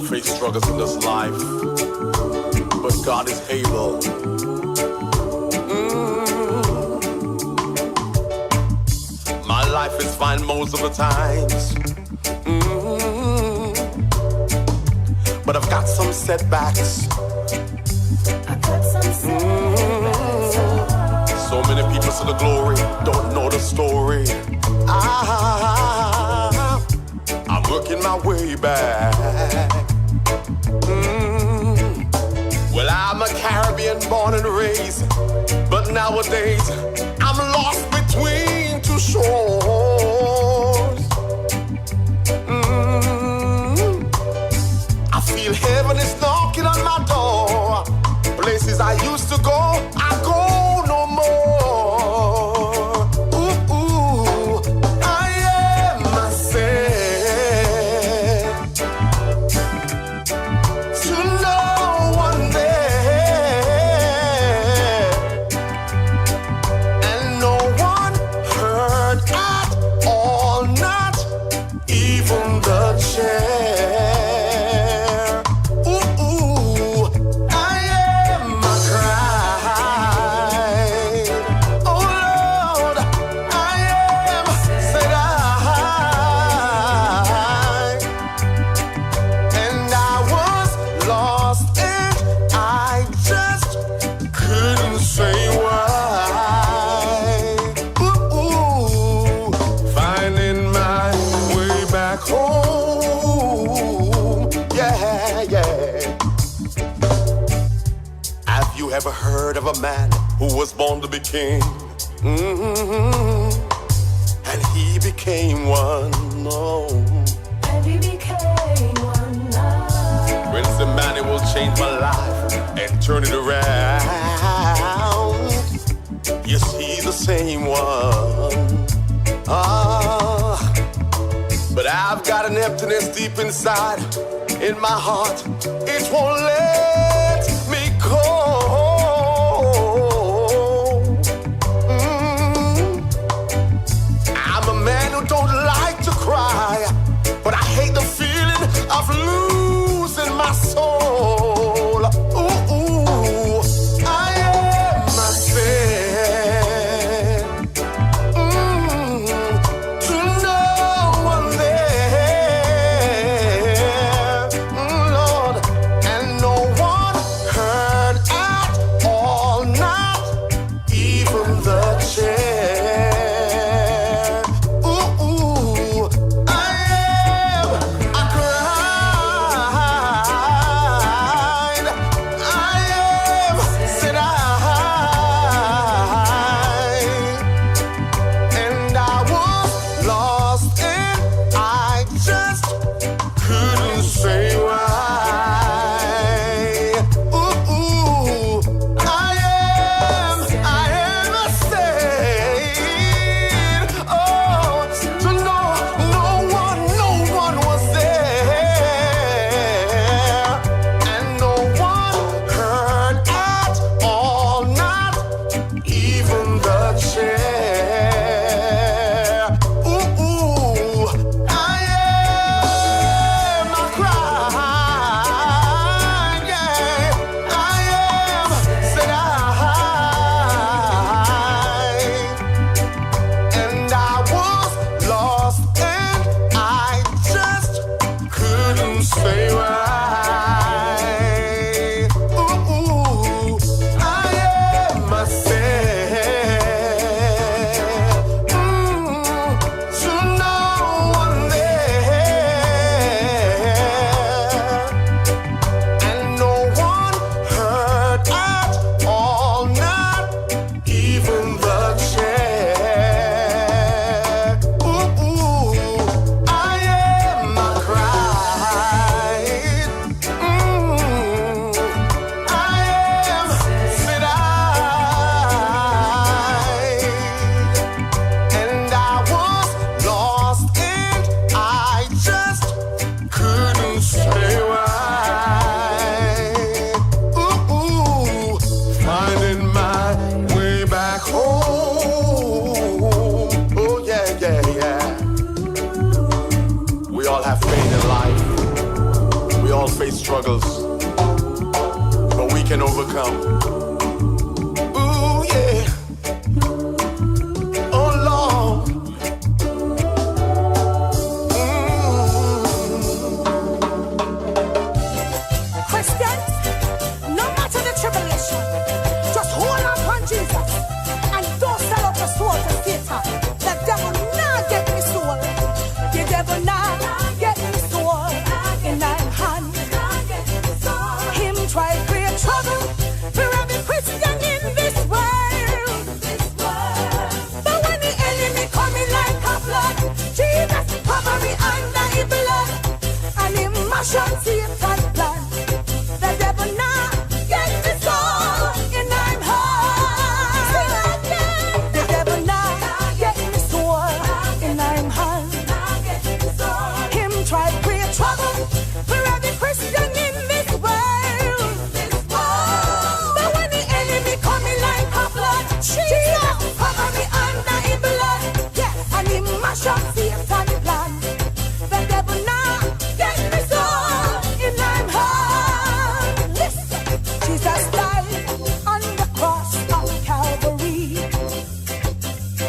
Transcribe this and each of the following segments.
face struggles in this life, but God is able. My life is fine most of the times, but I've got some setbacks. So many people see the glory, don't know the story. I'm working my way back. Well, I'm a Caribbean born and raised, but nowadays I'm lost between two shores. I feel heaven is knocking on my door. Places I used to go, I go no more. Ooh, ooh, I am myself. To no one there, and no one heard at all, not even the chair. Ooh, ooh, I am my cry. Oh Lord, I am, said I. And I was lost and I just couldn't say why. Ooh, ooh, finding my way back home. Yeah, yeah. Have you ever heard of a man who was born to be king? And he became one. Oh. And he became one love. Prince Emmanuel changed my life and turned it around. Yes, he's the same one. Ah, but I've got an emptiness deep inside in my heart. It won't let me go. I'm a man who don't like to cry, but I hate the feeling of losing my soul. Ooh, ooh, I am myself. To no one there, Lord, and no one heard at all, not even the chair. Ooh, ooh, I am, I cried, I am, said I, and I was lost and I just couldn't say why. Ooh, ooh, I am a saint. Oh, to no one was there, and no one heard at all, not even the chair. Ooh, ooh, I am, I cried, yeah, I am, said I, and I was lost and I just couldn't say why. Ooh, ooh, I am myself. all face struggles, but we can overcome. Ooh, yeah. Oh, Lord. Christians, no matter the tribulation, just hold on upon Jesus and don't sell out your soul to Satan. The devil not get me soul. The devil not get me soul in thy hand. Him try to create trouble for every Christian in this world. But when the enemy coming like a flood, Jesus cover me under his blood and him mash up Satan's plan. The devil now get me soul in thy hand. The devil now get me soul in thy hand. Him try to create trouble for every Christian in this world. But when the enemy coming like a flood, Jesus cover me under his blood, and him mash up Satan's plan. The devil now get me soul in thy hand. Listen, Jesus died on the cross of Calvary.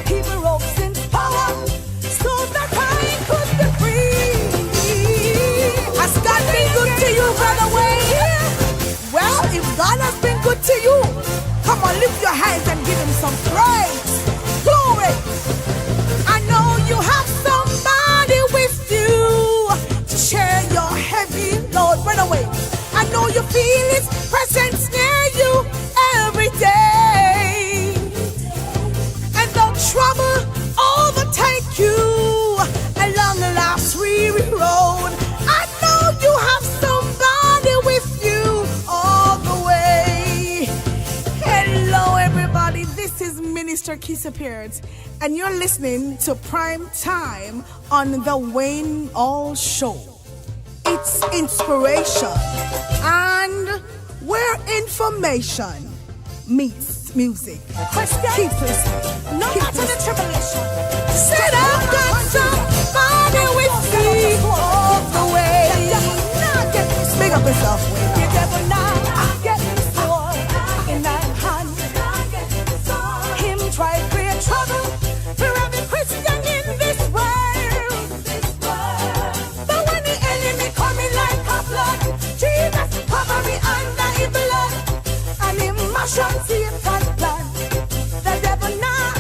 He broke sin's power so that I could be free. Has God been good to you, brother Wayne? Well, if God has been good to you, come on, lift your hands and give him some praise. Glory. I know you have somebody with you to share your heavy load. Run away. I know you feel his presence near you every day. And the trouble overtake you along the last weary road. I know you have somebody with you all the way. Hello, everybody. This is Minister Keisha Pearce, and you're listening to Prime Time on the Wayne All Show. It's inspiration and where information meets music. Keep listening. No matter the tribulation, said I've got somebody with me all the way. Big up yourself, Wayne. You never not get me soul in thy hand. Him try to create trouble for every Christian in this world. But when the enemy coming like a flood, Jesus cover me under his blood and him mash up Satan's plan. The devil now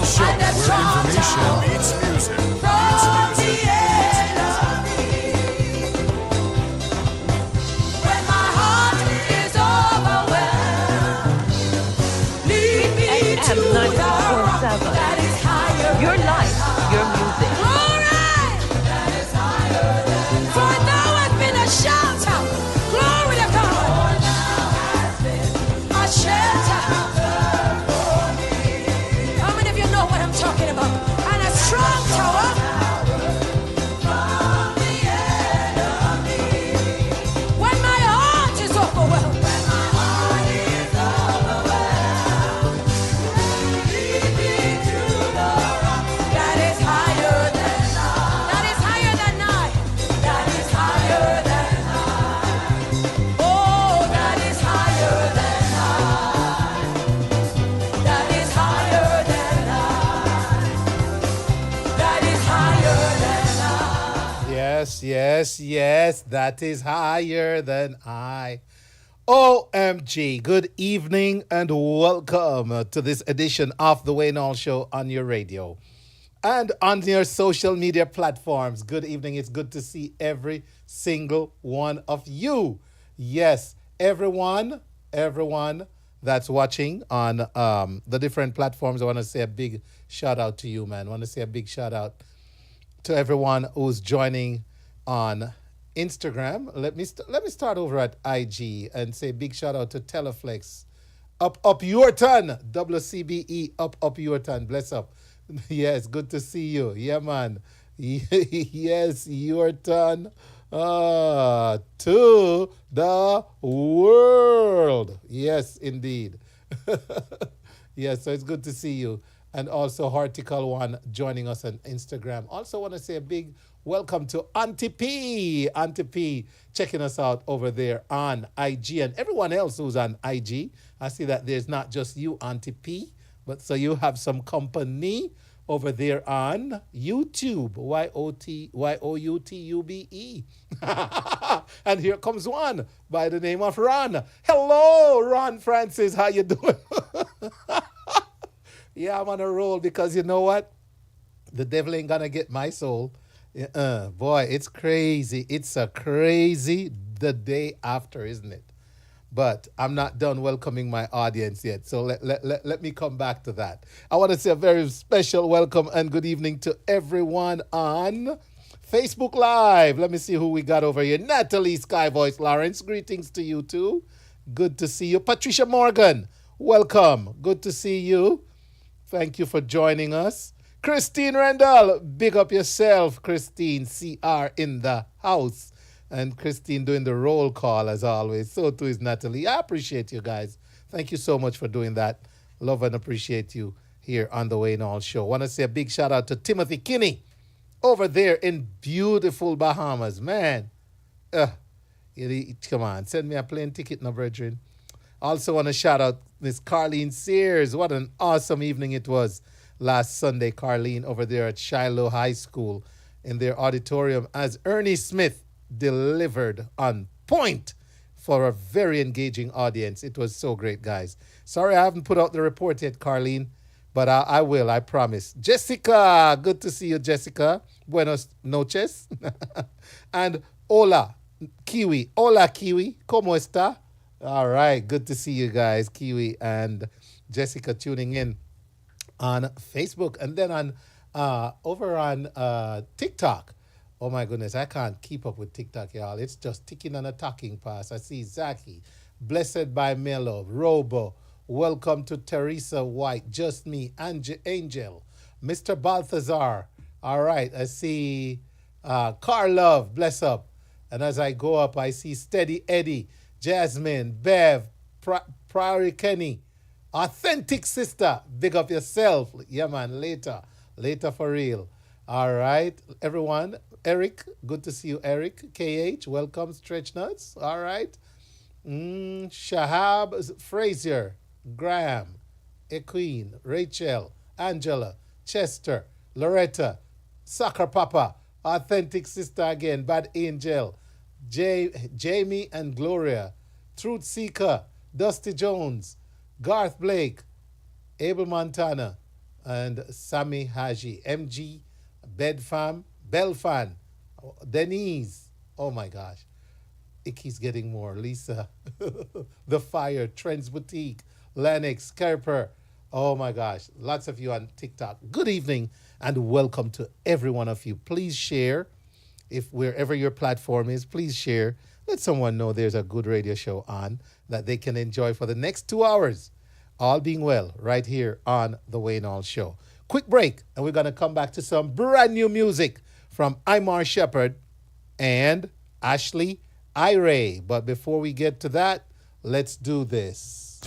show where information meets music. From the enemy. When my heart is overwhelmed, lead me to the rock that is higher. Your life, your music. Glory! That is higher than for thou hast been a shelter. Glory to God. A shelter. How many of you know what I'm talking about? And a strong tower. From the enemy. When my heart is overwhelmed. When my heart is overwhelmed. Lead me to the rock that is higher than I. That is higher than I. That is higher than I. Oh, that is higher than I. That is higher than I. That is higher than I. Yes, yes, yes, that is higher than I. OMG, good evening and welcome to this edition of The Wayne Hall Show on your radio and on your social media platforms. Good evening. It's good to see every single one of you. Yes, everyone that's watching on the different platforms. I want to say a big shout out to you, man. I want to say a big shout out to everyone who's joining on Instagram. Let me start over at IG and say big shout out to Teleflex. Up your ton, WCBE, up your ton. Bless up. Yes, good to see you. Yeah, man. Yes, your ton to the world. Yes, indeed. Yes, so it's good to see you. And also Hortical One joining us on Instagram. Also want to say a big welcome to Auntie P. Auntie P checking us out over there on IG and everyone else who's on IG. I see that there's not just you, Auntie P, but so you have some company over there on YouTube. YOUTUBE. And here comes one by the name of Ron. Hello, Ron Francis. How you doing? Yeah, I'm on a roll because you know what? The devil ain't gonna get my soul. Boy, it's crazy. It's a crazy the day after, isn't it? But I'm not done welcoming my audience yet. So let me come back to that. I want to say a very special welcome and good evening to everyone on Facebook Live. Let me see who we got over here. Natalie Sky Voice Lawrence, greetings to you too. Good to see you. Patricia Morgan, welcome. Good to see you. Thank you for joining us. Christine Randall, big up yourself, Christine. CR in the house. And Christine doing the roll call as always. So too is Natalie. I appreciate you guys. Thank you so much for doing that. Love and appreciate you here on the Wayne Hall Show. Want to say a big shout out to Timothy Kinney over there in beautiful Bahamas. Man, come on, send me a plane ticket, no brethren. Also want to shout out Miss Carlene Sears. What an awesome evening it was last Sunday, Carlene, over there at Shiloh High School in their auditorium as Ernie Smith delivered on point for a very engaging audience. It was so great, guys. Sorry I haven't put out the report yet, Carlene, but I will, I promise. Jessica, good to see you, Jessica. Buenos noches. And Hola, Kiwi. Hola, Kiwi. ¿Cómo está? All right, good to see you guys, Kiwi and Jessica tuning in on Facebook and then on over on TikTok. Oh my goodness, I can't keep up with TikTok, y'all. It's just ticking on a talking pass. I see Zaki, Blessed by Mello, Robo, welcome to Teresa White, Just Me, Angel, Mr. Balthazar. All right, I see Car Love, bless up. And as I go up, I see Steady Eddie, Jasmine, Bev, Prairie Kenny, Authentic Sister, big up yourself. Yeah, man, later for real. All right, everyone. Eric, good to see you, Eric. KH, welcome, Stretch Nuts. All right. Shahab Frazier, Graham, Equine, Rachel, Angela, Chester, Loretta, Soccer Papa, Authentic Sister again, Bad Angel, Jamie and Gloria, Truth Seeker, Dusty Jones, Garth Blake, Abel Montana. and Sami Haji, MG, Bedfam, Belfan, Denise. Oh my gosh. It keeps getting more. Lisa, The Fire, Trends Boutique, Lennox, Kerper. Oh my gosh. Lots of you on TikTok. Good evening and welcome to every one of you. Please share. If wherever your platform is, please share. Let someone know there's a good radio show on that they can enjoy for the next 2 hours. All being well, right here on The Wayne Hall Show. Quick break, and we're going to come back to some brand new music from Imar Shepherd and Ashley Ire. But before we get to that, let's do this.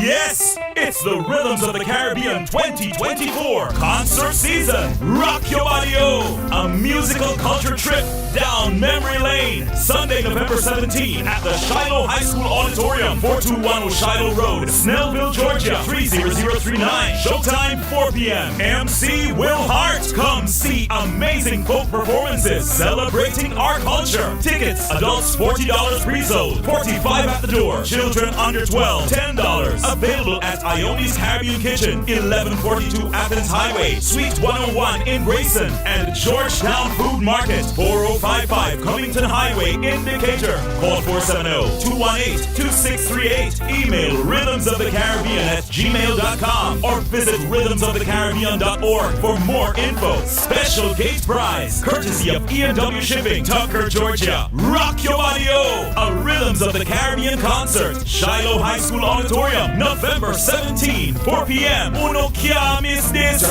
Yes, it's the Rhythms of the Caribbean 2024 concert season. Rock your body, a musical culture trip down memory lane. Sunday, November 17 at the Shiloh High School Auditorium, 4210 Shiloh Road, Snellville, Georgia, 30039. Showtime 4 p.m. MC Will Hart. Come see amazing folk performances celebrating our culture. Tickets, adults $40 pre-sold, $45 at the door. Children under 12, $10. Available at Ione's Caribbean Kitchen, 1142 Athens Highway, Suite 101 in Grayson, and Georgetown Food Market, 4055 Cummington Highway in Decatur. Call 470-218-2638. Email rhythmsofthecaribbean@gmail.com or visit rhythmsofthecaribbean.org for more info. Special gate prize, courtesy of E&W Shipping, Tucker, Georgia. Rock your body, a Rhythms of the Caribbean concert, Shiloh High School Auditorium, November 17, 4 p.m. Uno can't miss this.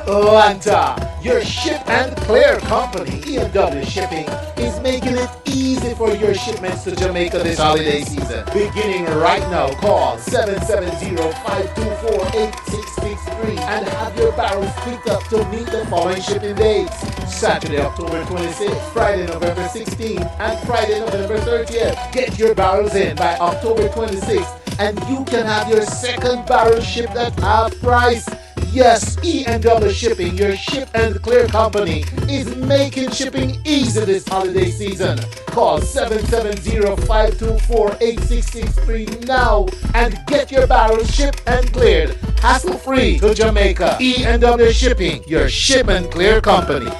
Atlanta, your ship and clear company, E&W Shipping, is making it easy for your shipments to Jamaica this holiday season. Beginning right now, call 770-524-8663 and have your barrels picked up to meet the following shipping dates: Saturday, October 26th, Friday, November 16th, and Friday, November 30th. Get your barrels in by October 26th and you can have your second barrel shipped at half price. Yes, E&W Shipping, your ship and clear company, is making shipping easy this holiday season. Call 770-524-8663 now and get your barrels shipped and cleared hassle-free to Jamaica. E&W Shipping, your ship and clear company.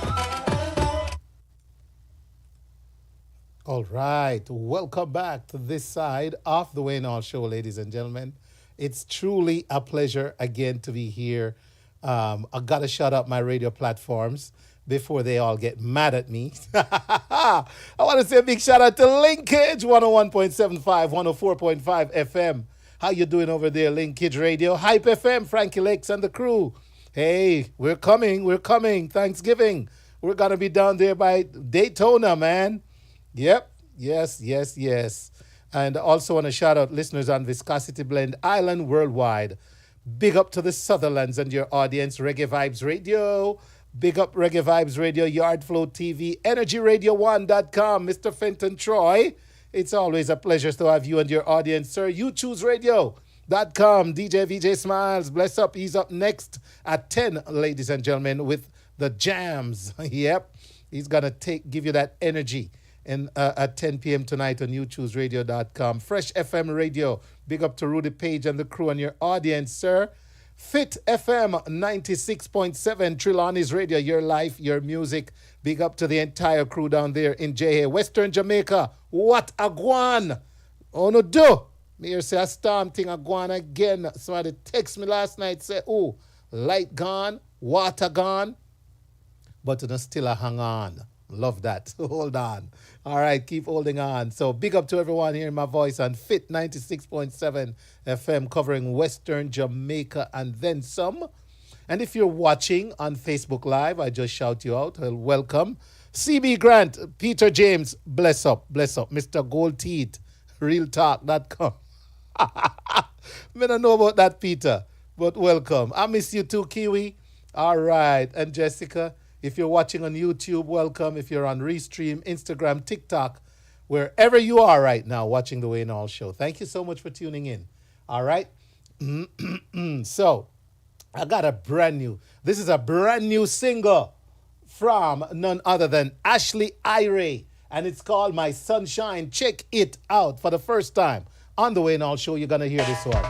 All right, welcome back to this side of the Wayne Hall Show, ladies and gentlemen. It's truly a pleasure again to be here. I got to shout out my radio platforms before they all get mad at me. I want to say a big shout out to Linkage 101.75, 104.5 FM. How you doing over there, Linkage Radio? Hype FM, Frankie Lakes and the crew. Hey, we're coming. Thanksgiving. We're going to be down there by Daytona, man. Yep. Yes. And also want to shout out listeners on Viscosity Blend Island worldwide. Big up to the Sutherlands and your audience, Reggae Vibes Radio. Big up Reggae Vibes Radio, Yard Flow TV, EnergyRadio1.com, Mr. Fenton Troy. It's always a pleasure to have you and your audience, sir. YouChooseRadio.com, DJ VJ Smiles. Bless up. He's up next at 10, ladies and gentlemen, with the jams. Yep. He's going to give you that energy. And at 10 p.m. tonight on YouChooseRadio.com. Fresh FM Radio. Big up to Rudy Page and the crew and your audience, sir. Fit FM 96.7. Trelawney's Radio. Your life, your music. Big up to the entire crew down there in J.A. Western Jamaica. What a guan. Oh, no, do. Me here say a storm thing a guan again. Somebody text me last night, say, oh, light gone, water gone. But it's still a hang on. Love that. Hold on. All right, keep holding on. So big up to everyone hearing my voice on Fit 96.7 FM covering Western Jamaica and then some. And if you're watching on Facebook Live, I just shout you out. Well, welcome. CB Grant, Peter James, bless up. Mr. Gold Teeth, realtalk.com. I don't know about that, Peter, but welcome. I miss you too, Kiwi. All right. And Jessica, if you're watching on YouTube, welcome. If you're on Restream, Instagram, TikTok, wherever you are right now watching the Wayne Hall Show, thank you so much for tuning in. All right. So I got this is a brand new single from none other than Ashley Ire, and it's called My Sunshine. Check it out for the first time On the way in all show, you're going to hear this one.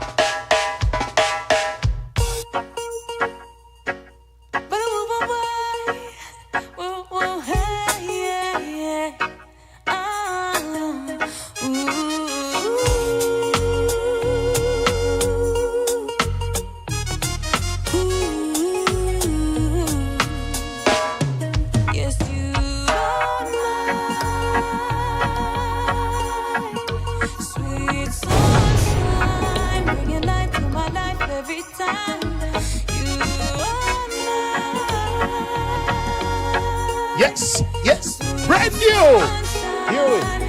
Yes, yes, brand new.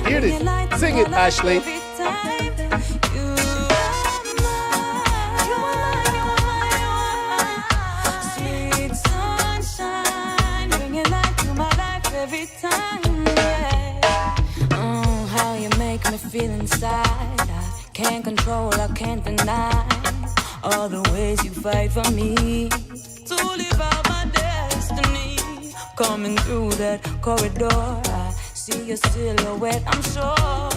Hear it. Sing it, Ashley. Sweet sunshine, bringing light to my life every time. Yeah. Oh, how you make me feel inside. I can't control, I can't deny all the ways you fight for me to live out my destiny. Coming through that corridor, I see your silhouette, I'm sure.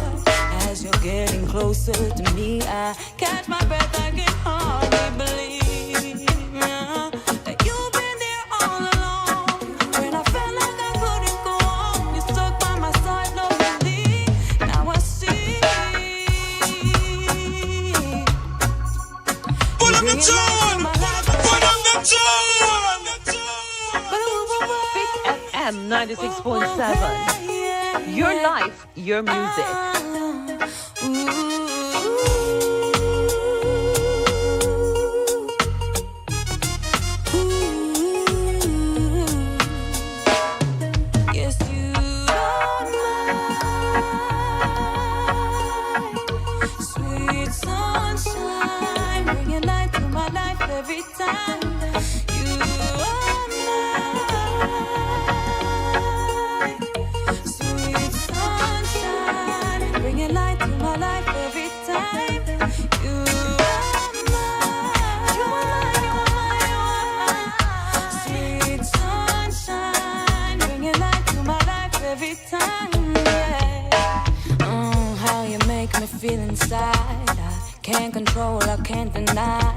As you're getting closer to me, I catch my breath, I can hardly believe that you've been there all along. When I felt like I couldn't go on, you stuck by my side lovingly. Now I see. Put up the tune! Put up the tune! FM 96.7. Your life, your music. Yes, you are mine. Sweet sunshine, bringing light to my life every time. You are mine. Sweet sunshine, bringing light to my life every time. You are mine. You are mine. Sweet sunshine, bringing light to my life every time. Yeah. Oh, how you make me feel inside. I can't control, I can't deny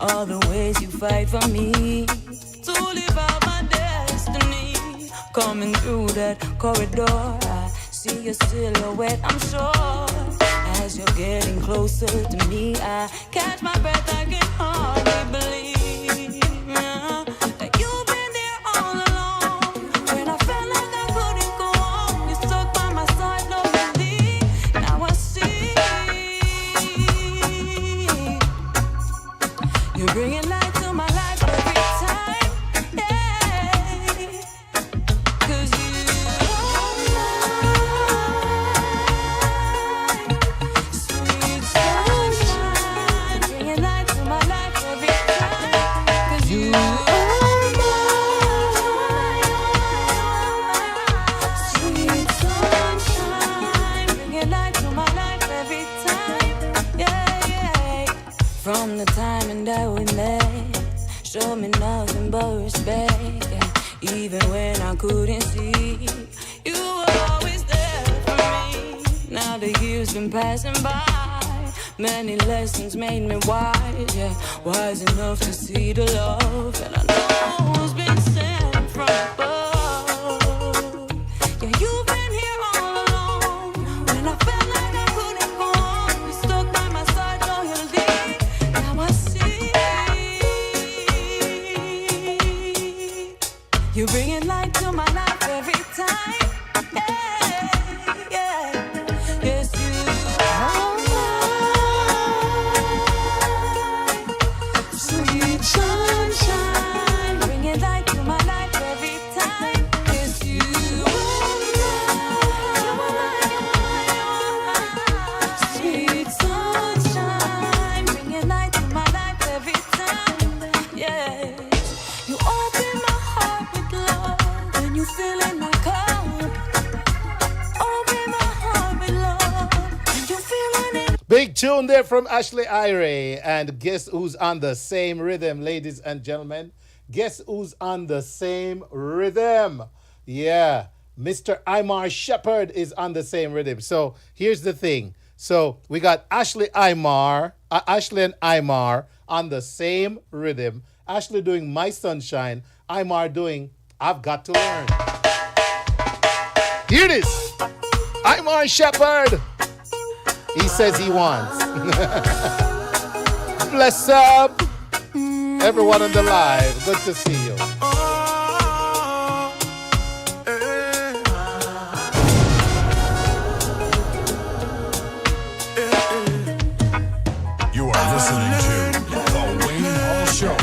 all the ways you fight for me to live out my destiny. Coming through that corridor, I see your silhouette, I'm sure. As you're getting closer to me, I catch my breath, I can hardly believe that you've been there all along. When I felt like I couldn't go on, you stuck by my side lovingly. Now I see. You're bringing light to my life every time, yeah. 'Cause you are mine. Sweet sunshine, bringing light to my life every time. 'Cause you are mine. Sweet sunshine, bringing light to my life every time, yeah, yeah. From the time that we met, show me nothing but respect. Yeah. Even when I couldn't see, you were always there for me. Now the years been passing by, many lessons made me wise. Yeah, wise enough to see the love that I know has been sent from above. Yeah, you've been here all along. When I felt like I couldn't go on, you stuck by my side loyally. Now I see. You're bringing light to my life every time. Yeah, yeah. Yes, you are mine. Sweet sunshine, bringing light to my life every time. Yes, you are mine. Sweet sunshine, bringing light to my life every time. Yeah. You open my heart with love when you feeling my cold. Open my heart with love when you feeling it. Big tune there from Ashley Ire. And guess who's on the same rhythm, ladies and gentlemen? Guess who's on the same rhythm? Yeah, Mr. Imar Shepherd is on the same rhythm. So here's the thing. So we got Ashley and Imar on the same rhythm. Ashley doing My Sunshine, Imar doing I've Got to Learn. Here it is. Imar Shepherd. He says he wants. Bless up. Everyone on the live. Good to see you. You are listening to The Wayne Hall Show.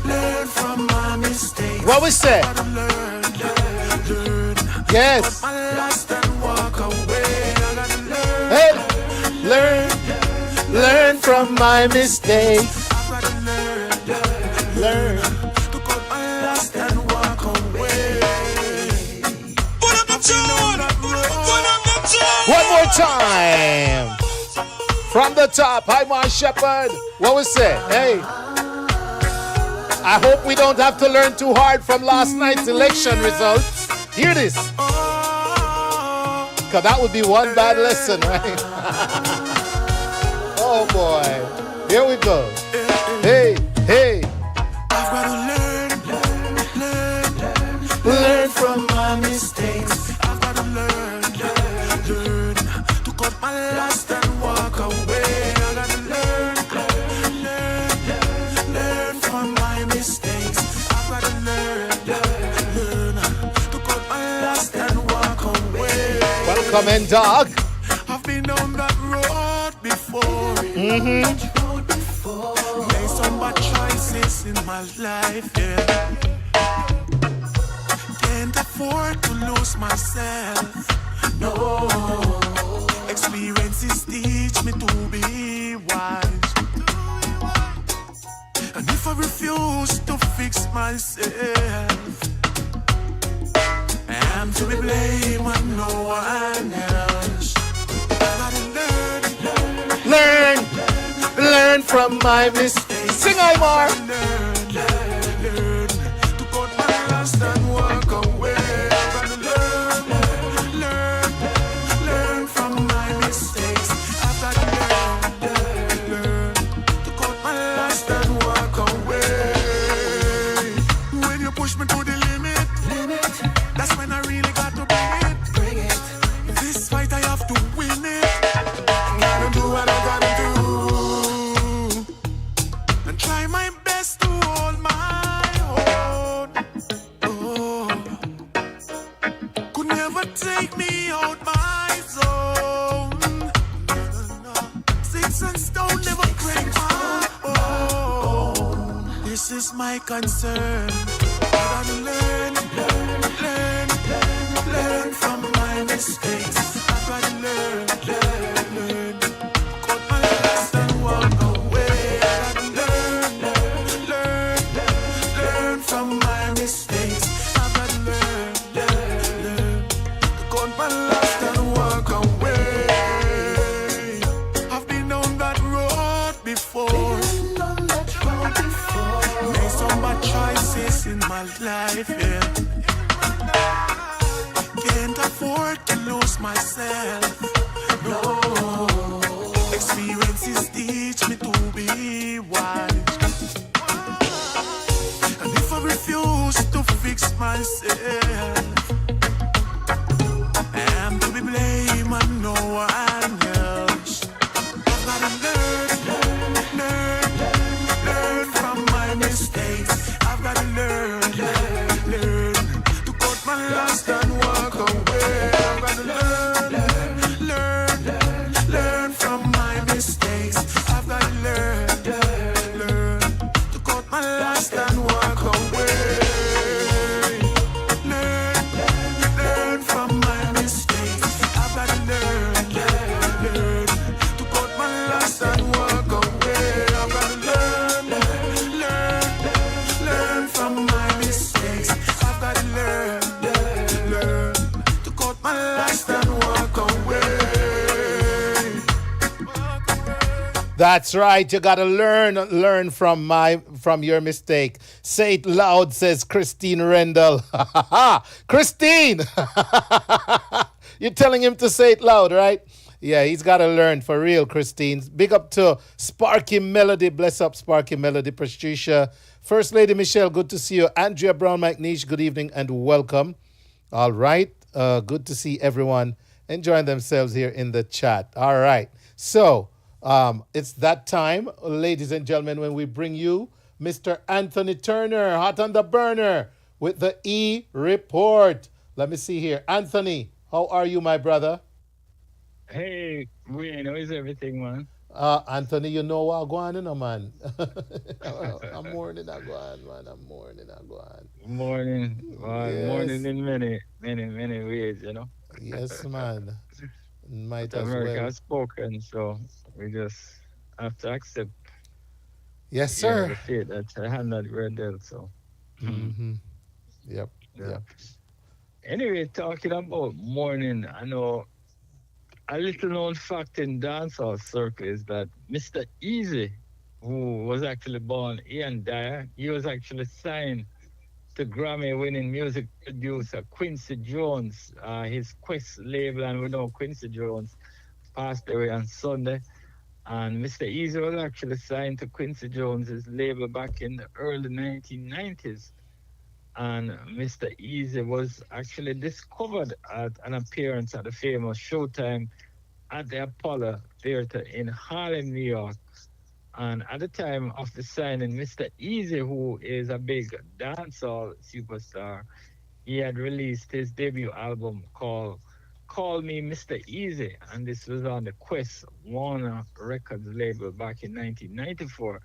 Learn from my mistakes. What we say? Yes. Lost and walk away. I gotta learn. Hey, learn from my mistakes. I gotta Learn. to cut my lost and walk away. One more time. From the top, Imar Shepherd. What we say? Hey. I hope we don't have to learn too hard from last night's election results. Hear this. Because that would be one bad lesson, right? Oh boy. Here we go. Hey, hey. I've gotta learn from my mistakes. I've gotta learn to cut my lost and walk away. I gotta learn from my mistakes. I've gotta learn to cut my lost and walk away. Welcome in, dog. I've been down that road before. Made some bad choices in my life, yeah. Can't afford to lose myself. No. Experiences teach me to be wise. And if I refuse to fix myself, I am to be blamed and no one else. I gotta Learn from my mistakes. Sing, Imar. learn to cut my lost and walk away. I gotta learn from my mistakes. I gotta learn to cut my lost and walk away. When you push me to the limit, that's when I really got to bring it. This fight I have to win it. Gotta do what I gotta do. And try my best to hold my own. Oh. Could never take me out my zone. No. Sticks and stone never break my own. This is my concern. I gotta learn from my mistakes. I gotta learn. Cut my lost and walk away. I gotta learn from my mistakes. I gotta learn. Cut my lost and walk away. I've been on that road before. Made some bad choices in my life, yeah. Can't afford to lose myself. No. Experiences teach me to be wise. And if I refuse to fix myself, I am to be blamed and no one else. I've gotta learn from my mistakes. I've gotta learn to cut my lost and walk away. I've gotta learn from my mistakes. I've gotta learn to cut my lost and walk away. Learn from my mistakes. I've gotta learn to cut my lost and walk away. I've gotta learn from my mistakes. I've gotta learn to cut my lost and walk away. That's right. You gotta learn from your mistake. Say it loud, says Christine Rendell. Christine, you're telling him to say it loud, right? Yeah, he's got to learn for real, Christine. Big up to Sparky Melody. Bless up, Sparky Melody. Patricia. First Lady Michelle, good to see you. Andrea Brown McNeish, good evening and welcome. All right. Good to see everyone enjoying themselves here in the chat. All right. So it's that time, ladies and gentlemen, when we bring you Mr. Anthony Turner, hot on the burner, with the E Report. Let me see here. Anthony, how are you, my brother? Hey, Wayne, how is everything, man? Anthony, you know what I'm going on, man. I'm mourning, I go on, man. I'm mourning, I go on. Morning, morning Yes. in many ways, you know. Yes, man. Might But as America well. has spoken, so we just have to accept, Yes, sir. the fate that the hand that we're dealt. So, Mm-hmm. Yep. yeah. Yep. Anyway, talking about morning, I know a little known fact in dancehall circle is that Mr. Easy, who was actually born Ian Dyer, he was actually signed to Grammy-winning music producer Quincy Jones. His Quest label, and we know Quincy Jones passed away on Sunday. And Mr. Easy was actually signed to Quincy Jones's label back in the early 1990s. And Mr. Easy was actually discovered at an appearance at the famous Showtime at the Apollo Theater in Harlem, New York. And at the time of the signing, Mr. Easy, who is a big dancehall superstar, he had released his debut album called Call Me Mr. Easy. And this was on the Quest Warner Records label back in 1994.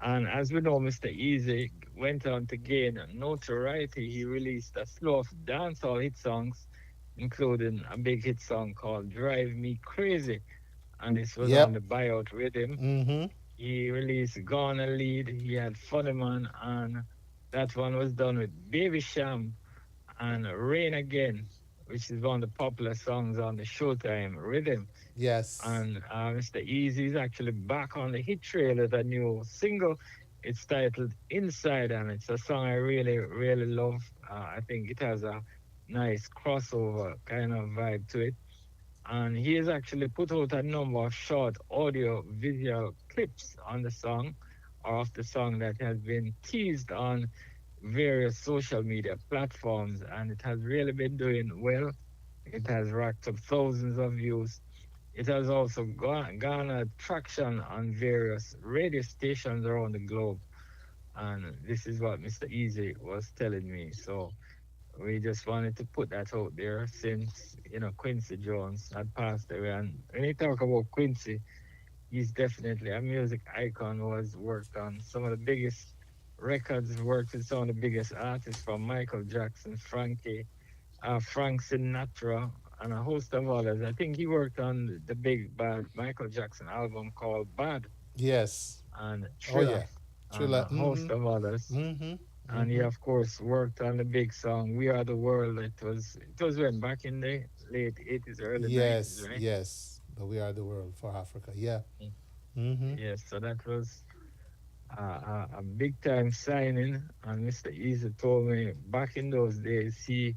And as we know, Mr. Easy went on to gain notoriety. He released a slew of dancehall hit songs, including a big hit song called Drive Me Crazy. And this was on Yep. the buyout rhythm. Mm-hmm. He released Gonna Lead. He had Funny Man, and that one was done with Baby Sham and Rain Again, which is one of the popular songs on the Showtime rhythm. Yes. And Mr. Easy is actually back on the hit trail with a new single. It's titled Inside, and it's a song I really, really love. I think it has a nice crossover kind of vibe to it. And he has actually put out a number of short audio visual clips on the song, or of the song, that has been teased on various social media platforms, and it has really been doing well. It has racked up thousands of views. It has also garnered traction on various radio stations around the globe. And this is what Mr. Easy was telling me. So we just wanted to put that out there since, Quincy Jones had passed away. And when you talk about Quincy, he's definitely a music icon who has worked on some of the biggest records, worked with some of the biggest artists from Michael Jackson, Frank Sinatra, and a host of others. I think he worked on the big bad Michael Jackson album called Bad Yes. and Oh Thriller yeah. and Trilla. a Mm-hmm. host of others. Mm-hmm. And he Mm-hmm. of course worked on the big song We Are the World. It was when back in the late 80s, early 90s, Yes. right? Yes. The We Are the World for Africa. Yeah. Mm-hmm. Yes, so that was a big time signing. And Mr. Easy told me back in those days he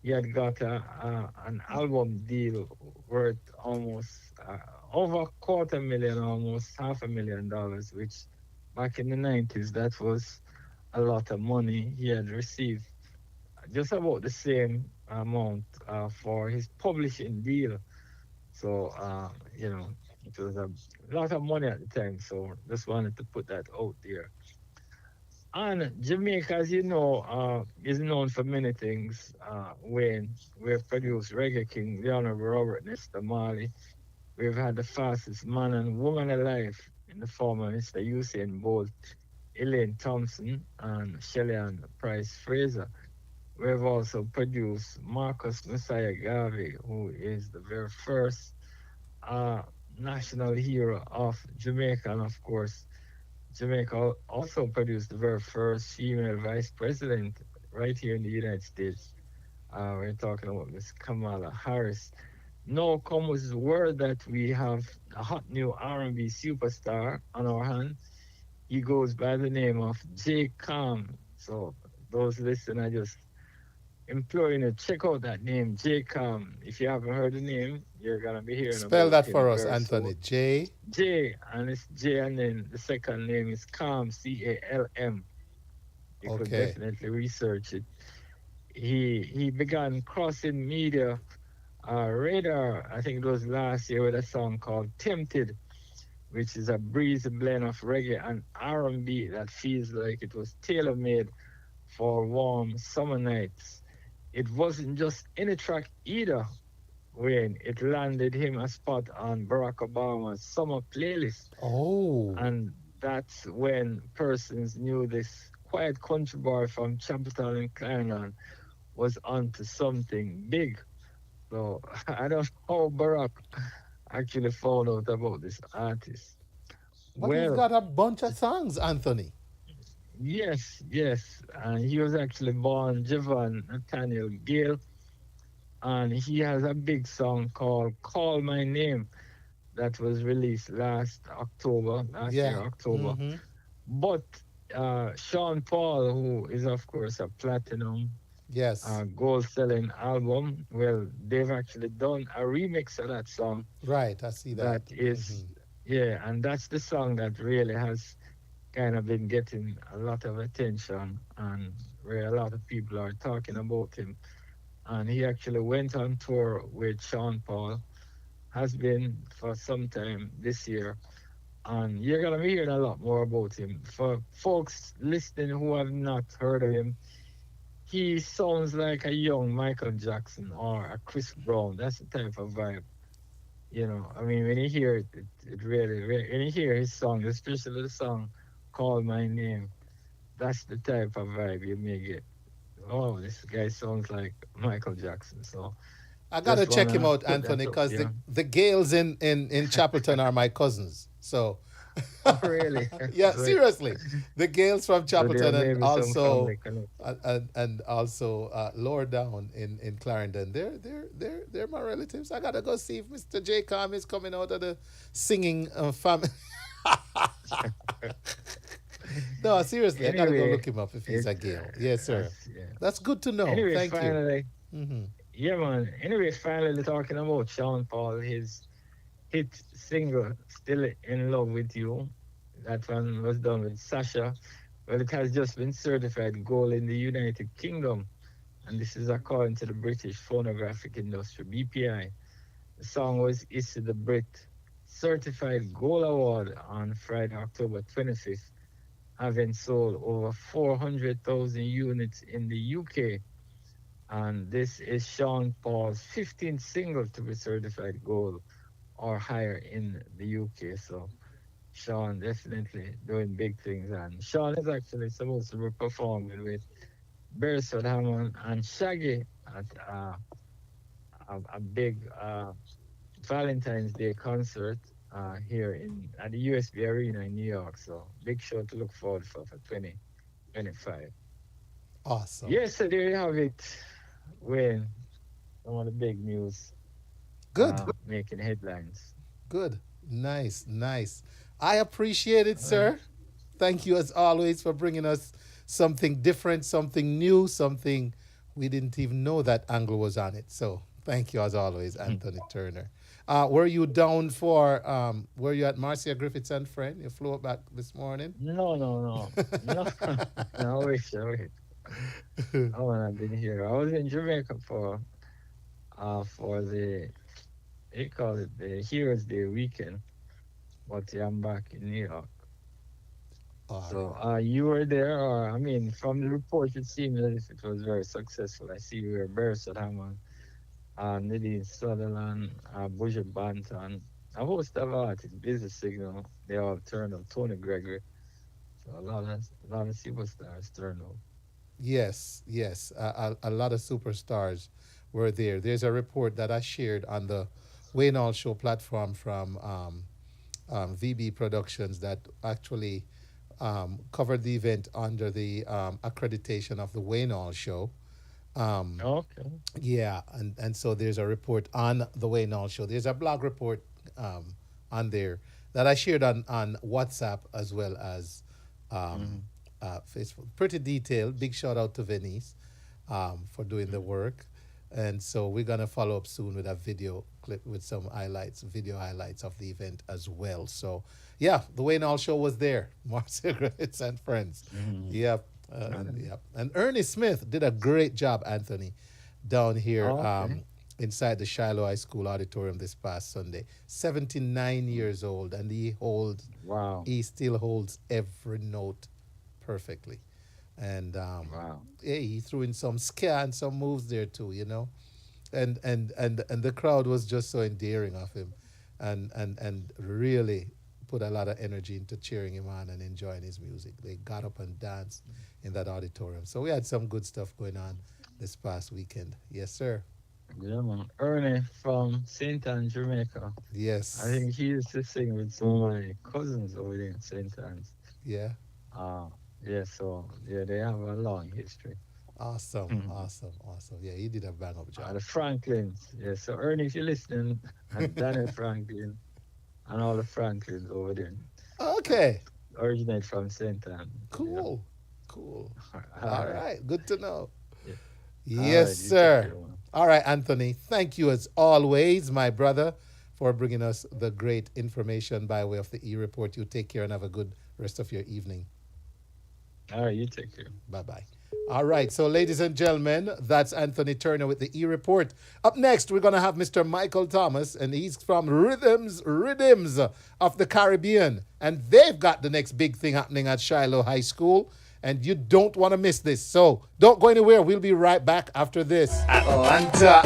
had got an album deal worth almost over a quarter million, almost $500,000, which back in the 90s, that was a lot of money. He had received just about the same amount for his publishing deal. So, it was a lot of money at the time. So, just wanted to put that out there. And Jamaica, as you know, is known for many things. When we've produced Reggae King, the Honorable Robert Nesta Marley, we've had the fastest man and woman alive in the form of Mr. Usain Bolt, Elaine Thompson, and Shelley Ann Price Fraser. We've also produced Marcus Messiah Garvey, who is the very first uh, national hero of Jamaica, and of course, Jamaica also produced the very first female vice president right here in the United States. We're talking about Miss Kamala Harris. Now comes word that we have a hot new R&B superstar on our hands. He goes by the name of Jay Calm. So those listeners just imploring you to check out that name, J Cam. If you haven't heard the name, you're gonna be hearing Spell about that him for us, very Anthony. soon. J. J, and it's J, and then the second name is Calm, Calm. You could Okay. definitely research it. He began crossing media radar. I think it was last year with a song called "Tempted," which is a breezy blend of reggae and R&B that feels like it was tailor made for warm summer nights. It wasn't just any track either, when it landed him a spot on Barack Obama's summer playlist. Oh. And that's when persons knew this quiet country boy from Chapelton and Clarendon was onto something big. So I don't know how Barack actually found out about this artist. But he's Well, got a bunch of songs, Anthony. yes, yes. And he was actually born Javon Nathaniel Gale, and he has a big song called Call My Name that was released last Yeah. year, October. Mm-hmm. But Sean Paul, who is, of course, a platinum Yes. gold selling album, well, they've actually done a remix of that song Right. I see that. that is, yeah, and that's the song that really has kind of been getting a lot of attention and where a lot of people are talking about him. And he actually went on tour with Sean Paul, has been for some time this year. And you're going to be hearing a lot more about him. For folks listening who have not heard of him, he sounds like a young Michael Jackson or a Chris Brown. That's the type of vibe. I mean, when you hear it really, when you hear his song, especially the song Call My Name, that's the type of vibe you may get. Oh, this guy sounds like Michael Jackson. So I gotta just check him wanna out, put that Anthony, up because there. the Gales in Chapelton are my cousins. So Oh, really? yeah, so, seriously, the Gales from so there Chapelton may and be some also family connection. lower down in Clarendon. They're my relatives. I gotta go see if Mr. J. Calm is coming out of the singing family. No, seriously, I gotta go Anyway, look him up if he's it a Gale. Yes, sir. yeah. That's good to know. Anyway, Thank you. finally, Hmm. yeah, man. Anyway, finally talking about Sean Paul, his hit single "Still in Love with You." That one was done with Sasha. Well, it has just been certified gold in the United Kingdom, and this is according to the British Phonographic Industry (BPI). The song was issued the Brit Certified Gold Award on Friday, October 25th, having sold over 400,000 units in the UK. And this is Sean Paul's 15th single to be certified gold or higher in the UK. So Sean definitely doing big things. And Sean is actually supposed to be performing with Beresford Hammond and Shaggy at a big Valentine's Day concert here at the USB Arena in New York. So big show to look forward for 2025. Awesome. Yes, so there you have it. When some of the big news Good. making headlines. Good. Nice. Nice. I appreciate it, All right. sir. Thank you as always for bringing us something different, something new, something we didn't even know that angle was on it. So thank you as always, Anthony Turner. Were you down for, were you at Marcia Griffiths and Friend? You flew back this morning? No, no, no. No, no, wait. Oh, I've been here. I was in Jamaica for the they call it the Heroes Day weekend, but yeah, I'm back in New York. All So right. you were there, or I mean, from the report, it seemed as if it was very successful. I see you were Beresford Hammond, Nadine Sutherland, Buja Banton, a host of artists, Busy Signal, they all turned up. Tony Gregory, so a lot of superstars turned up. Yes, yes. A lot of superstars were there. There's a report that I shared on the Wayne All Show platform from VB Productions that actually covered the event under the accreditation of the Wayne All Show. Um, Okay. yeah, and so there's a report on the Wayne All Show. There's a blog report on there that I shared on WhatsApp as well as um, Mm-hmm. Facebook. Pretty detailed. Big shout out to Venice. for doing the work. And so we're gonna follow up soon with a video clip with some highlights, video highlights of the event as well. So yeah, the Wayne Hall Show was there. More cigarettes and friends. Yep. Yep. And Ernie Smith did a great job, Anthony, down here inside the Shiloh High School auditorium this past Sunday. 79 years old, and Wow. he still holds every note perfectly. And Wow. yeah, he threw in some scare and some moves there too, you know. And the crowd was just so endearing of him, and really put a lot of energy into cheering him on and enjoying his music. They got up and danced in that auditorium. So we had some good stuff going on this past weekend. Yes, sir. Yeah, man. Ernie from St. Anne, Jamaica. Yes. I think he used to sing with some of my cousins over there in St. Anne's. Yeah. Yeah, so yeah, they have a long history. Awesome. Awesome. Yeah, he did a bang up job. The Franklins. Yeah, so Ernie, if you're listening, and Daniel Franklin and all the Franklins over there Okay. originate from St. Anne. Cool. Cool. All All right. right. Good to know. Yeah. Yes, All right, you take sir. care, man. All right, Anthony. Thank you as always, my brother, for bringing us the great information by way of the e-report. You take care and have a good rest of your evening. All right, you take care. Bye-bye. All right, so ladies and gentlemen, that's Anthony Turner with the e-report. Up next, we're going to have Mr. Michael Thomas, and he's from Rhythms of the Caribbean. And they've got the next big thing happening at Shiloh High School, and you don't want to miss this. So don't go anywhere. We'll be right back after this. Atlanta.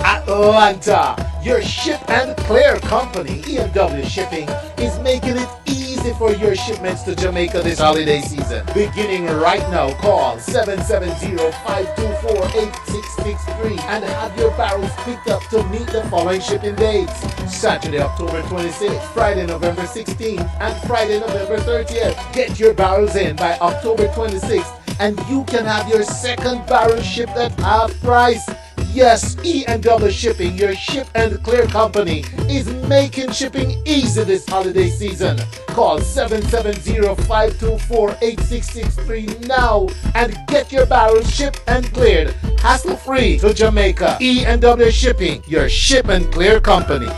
Your ship and clear company, E&W Shipping, is making it easy for your shipments to Jamaica this holiday season. Beginning right now, call 770-524-8663 and have your barrels picked up to meet the following shipping dates. Saturday, October 26th, Friday, November 16th, and Friday, November 30th. Get your barrels in by October 26th, and you can have your second barrel shipped at half price. Yes, E&W Shipping, your ship and clear company, is making shipping easy this holiday season. Call 770-524-8663 now and get your barrels shipped and cleared hassle-free to Jamaica. E&W Shipping, your ship and clear company.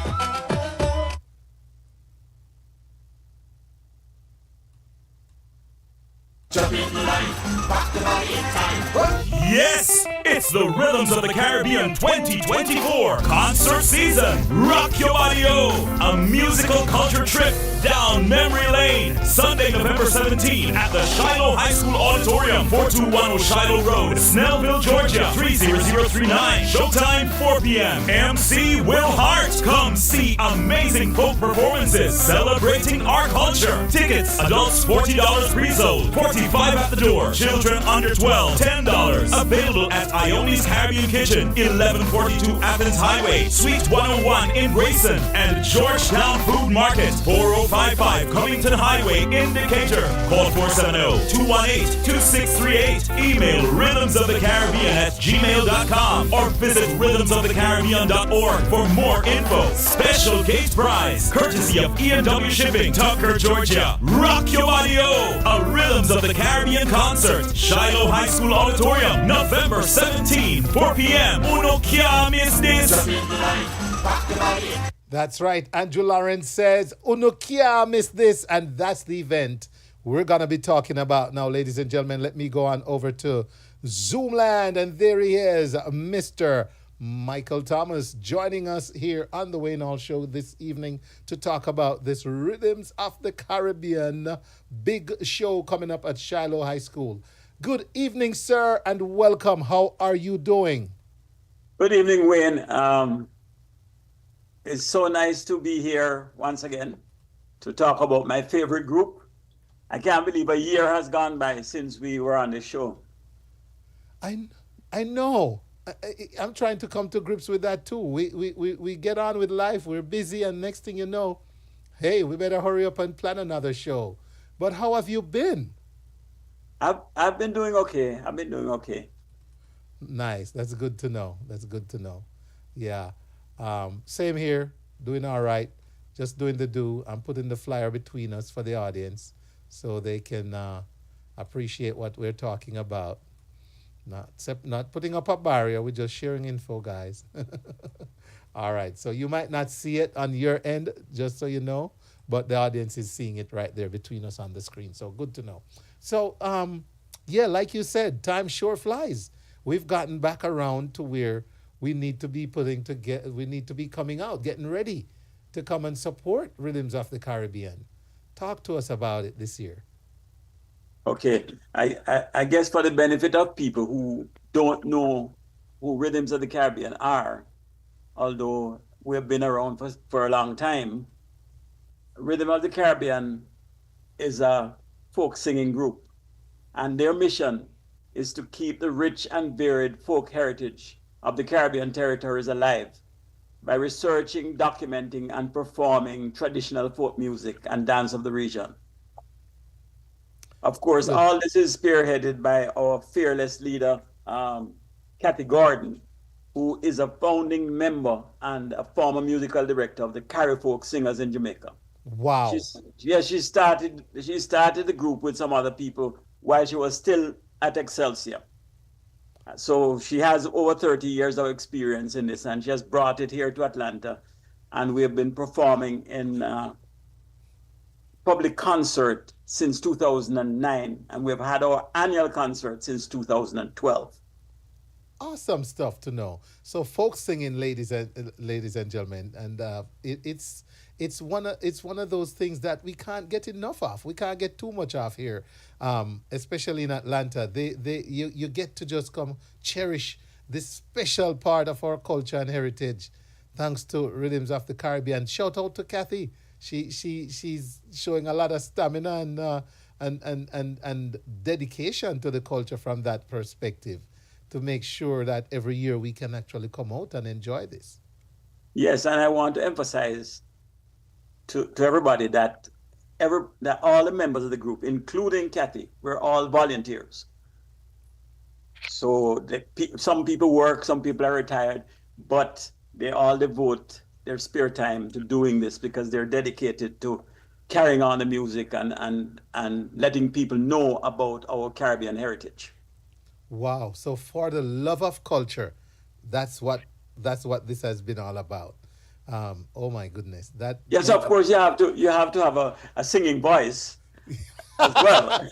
Yes, it's the Rhythms of the Caribbean 2024 concert season. Rock your body, a musical culture trip down memory lane. Sunday, November 17 at the Shiloh High School Auditorium, 4210 Shiloh Road, Snellville, Georgia, 30039. Showtime 4 p.m. MC Will Hart. Come see amazing folk performances celebrating our culture. Tickets, adults $40 pre-sold, $45 at the door. Children under 12, $10. Available at Ione's Caribbean Kitchen, 1142 Athens Highway, Suite 101 in Grayson, and Georgetown Food Market, 4055 Covington Highway in Decatur. Call 470-218-2638. Email rhythmsofthecaribbean@gmail.com or visit rhythmsofthecaribbean.org for more info. Special gate prize, courtesy of E&W Shipping, Tucker, Georgia. Rock your body-o! A Rhythms of the Caribbean concert, Shiloh High School Auditorium, November 17, 4 p.m. Uno can't miss this. That's right. Andrew Lawrence says, Unukia missed this, and that's the event we're going to be talking about now, ladies and gentlemen. Let me go on over to Zoomland, and there he is, Mr. Michael Thomas, joining us here on the Wayne Hall Show this evening to talk about this Rhythms of the Caribbean big show coming up at Shiloh High School. Good evening, sir, and welcome. How are you doing? Good evening, Wayne. It's so nice to be here once again to talk about my favorite group. I can't believe a year has gone by since we were on the show. I know. I'm trying to come to grips with that too. We get on with life. We're busy, and next thing you know, hey, we better hurry up and plan another show. But how have you been? I've been doing okay. Nice. That's good to know. Yeah. Same here. Doing all right. Just doing the do. I'm putting the flyer between us for the audience so they can appreciate what we're talking about. Not putting up a barrier. We're just sharing info, guys. All right. So you might not see it on your end, just so you know, but the audience is seeing it right there between us on the screen. So good to know. So yeah, like you said, time sure flies. We've gotten back around to where we need to be coming out, getting ready to come and support Rhythms of the Caribbean. Talk to us about it this year. Okay, I guess for the benefit of people who don't know who Rhythms of the Caribbean are, although we've been around for a long time, Rhythm of the Caribbean is a folk singing group, and their mission is to keep the rich and varied folk heritage of the Caribbean territories alive by researching, documenting, and performing traditional folk music and dance of the region. Of course, Good. all this is spearheaded by our fearless leader, Kathy Gordon, who is a founding member and a former musical director of the Carry Folk Singers in Jamaica. Wow. She started the group with some other people while she was still at Excelsior. So she has over 30 years of experience in this, and she has brought it here to Atlanta. And we have been performing in public concert since 2009, and we've had our annual concert since 2012. Awesome stuff to know. So, folk singing, ladies and gentlemen, and it's one of those things that we can't get enough of. We can't get too much of here, especially in Atlanta. You get to just come cherish this special part of our culture and heritage, thanks to Rhythms of the Caribbean. Shout out to Kathy. She's showing a lot of stamina and dedication to the culture from that perspective, to make sure that every year we can actually come out and enjoy this. Yes, and I want to emphasize to everybody that that all the members of the group, including Kathy, we're all volunteers. So some people work, some people are retired, but they all devote their spare time to doing this because they're dedicated to carrying on the music and letting people know about our Caribbean heritage. Wow. So for the love of culture, that's what this has been all about. Oh my goodness. That Yes, of course you have to have a singing voice as well.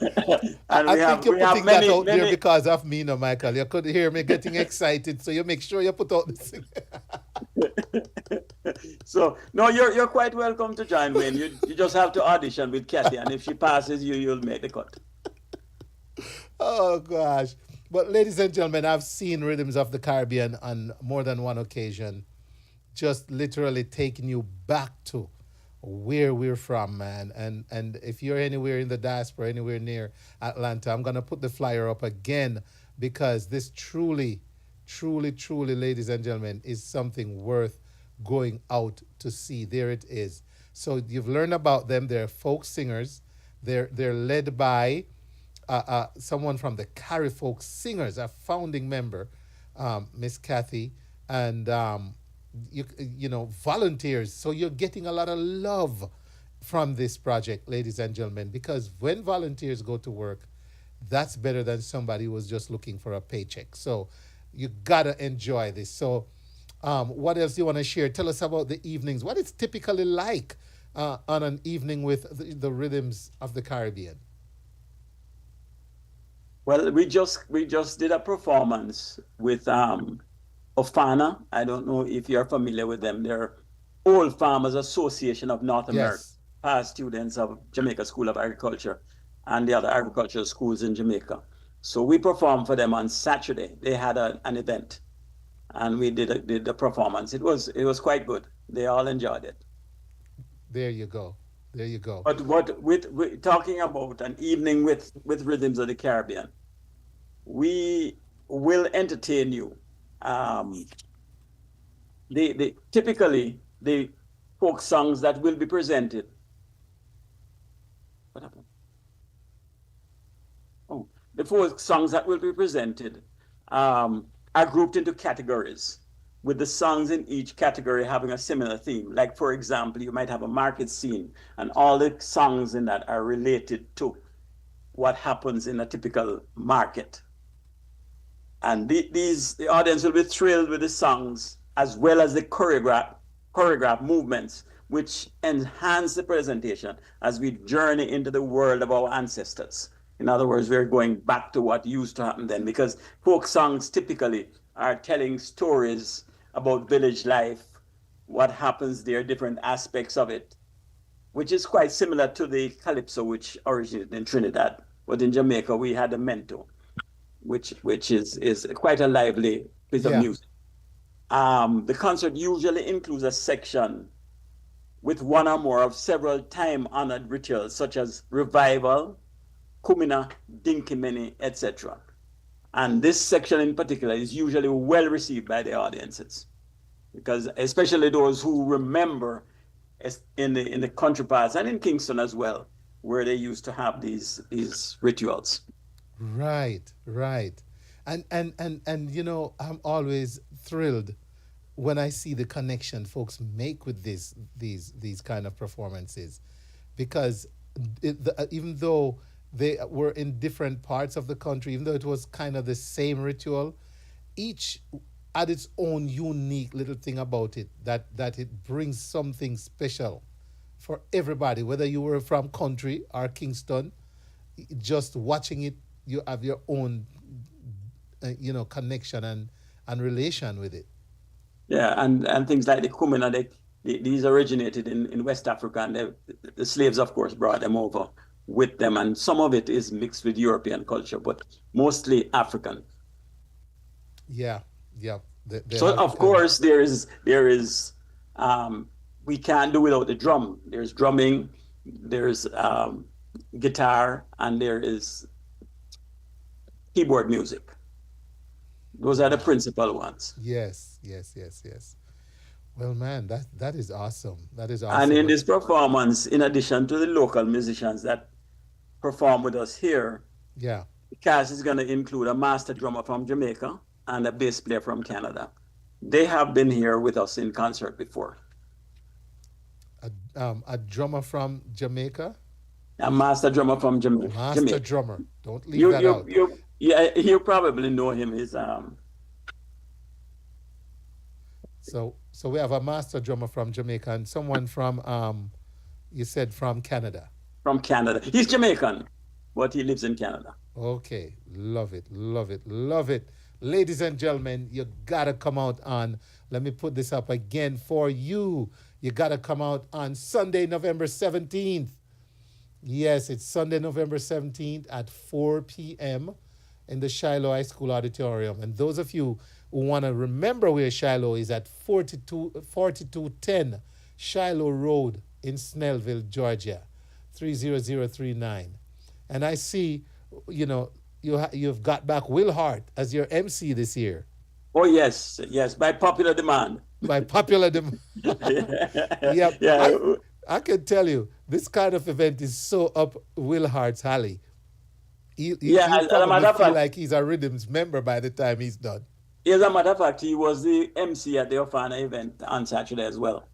And I we think have you're we have putting that out there many. because of me, no, Michael. You could hear me getting excited, so you make sure you put out the sing. So no, you're quite welcome to join, Wayne. You just have to audition with Kathy, and if she passes you, you'll make the cut. Oh gosh. But ladies and gentlemen, I've seen Rhythms of the Caribbean on more than one occasion, just literally taking you back to where we're from, man. And if you're anywhere in the diaspora, anywhere near Atlanta, I'm gonna put the flyer up again, because this truly, ladies and gentlemen, is something worth going out to see. There it is. So you've learned about them. They're folk singers. They're led by someone from the Carry Folk Singers, a founding member, Miss Kathy, and you know, volunteers. So you're getting a lot of love from this project, ladies and gentlemen, because when volunteers go to work, that's better than somebody who was just looking for a paycheck. So you gotta enjoy this. So what else do you want to share? Tell us about the evenings. What it's typically like on an evening with the Rhythms of the Caribbean. Well, we just did a performance with Ofana. I don't know if you're familiar with them. They're Old Farmers Association of North America, Yes. past students of Jamaica School of Agriculture and the other agricultural schools in Jamaica. So we performed for them on Saturday. They had an event, and we did a performance. It was quite good. They all enjoyed it. There you go. There you go. But with talking about an evening with Rhythms of the Caribbean, we will entertain you. Typically the folk songs that will be presented. What happened? Oh, the folk songs that will be presented are grouped into categories, with the songs in each category having a similar theme. Like, for example, you might have a market scene, and all the songs in that are related to what happens in a typical market. And the audience will be thrilled with the songs as well as the choreograph movements, which enhance the presentation as we journey into the world of our ancestors. In other words, we're going back to what used to happen then, because folk songs typically are telling stories about village life, what happens there, different aspects of it, which is quite similar to the calypso, which originated in Trinidad. But in Jamaica, we had a mento, which is quite a lively piece of Yeah. music. The concert usually includes a section with one or more of several time-honored rituals, such as revival, kumina, dinkimeni, etc. And this section in particular is usually well received by the audiences, because especially those who remember in the country parts and in Kingston as well, where they used to have these rituals. Right, right. And you know, I'm always thrilled when I see the connection folks make with these kind of performances, because even though they were in different parts of the country, even though it was kind of the same ritual, each had its own unique little thing about it that it brings something special for everybody, whether you were from country or Kingston. Just watching it, you have your own connection and relation with it. Yeah, and things like the kumina, these originated in West Africa, and the slaves, of course, brought them over with them, and some of it is mixed with European culture, but mostly African. Yeah, yeah. So of course there is we can't do without the drum. There's drumming, there's guitar, and there is keyboard music. Those are the principal ones. Yes, yes, yes, yes. Well, man, that is awesome. That is awesome. And in this performance, in addition to the local musicians that perform with us here, yeah, the cast is going to include a master drummer from Jamaica and a bass player from Canada. They have been here with us in concert before. A drummer from Jamaica. A master drummer from Jamaica. Master drummer. Don't leave that out. You probably know him. He's So we have a master drummer from Jamaica and someone from you said from Canada. From Canada. He's Jamaican, but he lives in Canada. Okay. Love it. Love it. Love it. Ladies and gentlemen, you gotta come out on, let me put this up again for you. You gotta come out on Sunday, November 17th. Yes, it's Sunday, November 17th at 4 p.m. in the Shiloh High School Auditorium. And those of you who want to remember where Shiloh is, at 4210 Shiloh Road in Snellville, Georgia, 30039. And I see, you've got back Will Hart as your MC this year. Oh, yes, by popular demand. By popular demand. Yep. Yeah. I can tell you, this kind of event is so up Will Hart's alley. He'll probably feel like he's a Rhythms member by the time he's done. As a matter of fact, he was the MC at the Ofana event on Saturday as well.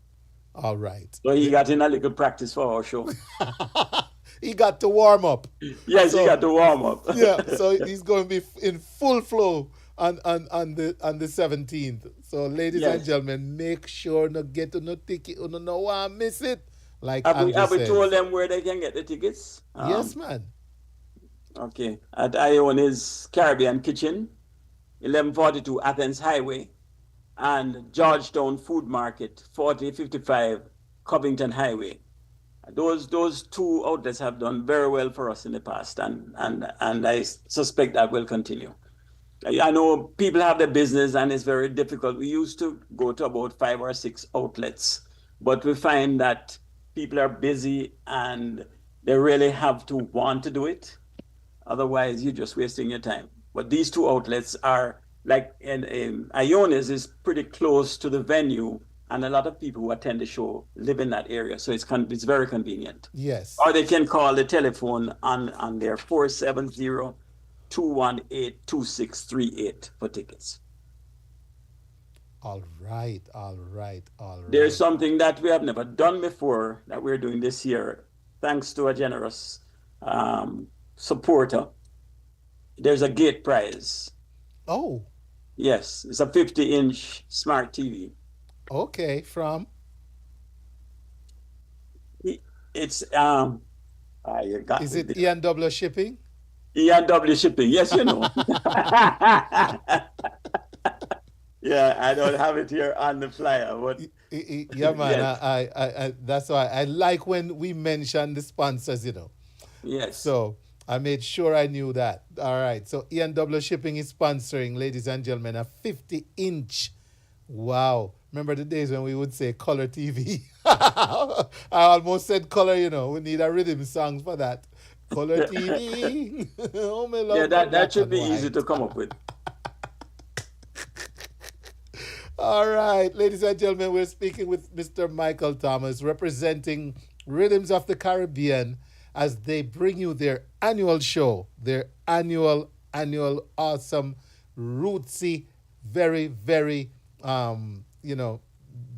All right. So he got in a little practice for our show. He got to warm up. Yes, he got to warm up. Yeah, so he's going to be in full flow on the 17th. So, ladies and gentlemen, make sure no get to no ticket, no one miss it. Like have we told them where they can get the tickets? Yes, man. Okay, at Iona's Caribbean Kitchen, 1142 Athens Highway, and Georgetown Food Market, 4055 Covington Highway. Those two outlets have done very well for us in the past, and I suspect that will continue. I know people have their business and it's very difficult. We used to go to about 5 or 6 outlets, but we find that people are busy and they really have to want to do it. Otherwise, you're just wasting your time. But these two outlets are like, Iona's is pretty close to the venue, and a lot of people who attend the show live in that area, so it's very convenient. Yes. Or they can call the telephone on their 470-218-2638 for tickets. All right. There's something that we have never done before that we're doing this year, thanks to a generous supporter. There's a gate prize. Oh, Yes, it's a 50-inch smart TV. okay. From It's you got is me it there. E&W shipping? E&W shipping. Yes, you know. Yeah, I don't have it here on the flyer, but Yeah, man. yes, That's why I like when we mention the sponsors. yes. So I made sure I knew that. All right. So E&W Shipping is sponsoring, ladies and gentlemen, a 50-inch. Wow. Remember the days when we would say color TV? I almost said color, We need a rhythm song for that. Color TV. Oh, my Yeah, love, that black should and be easy white. to come up with. All right, ladies and gentlemen, we're speaking with Mr. Michael Thomas, representing Rhythms of the Caribbean as they bring you their annual show, their annual awesome, rootsy, very, very,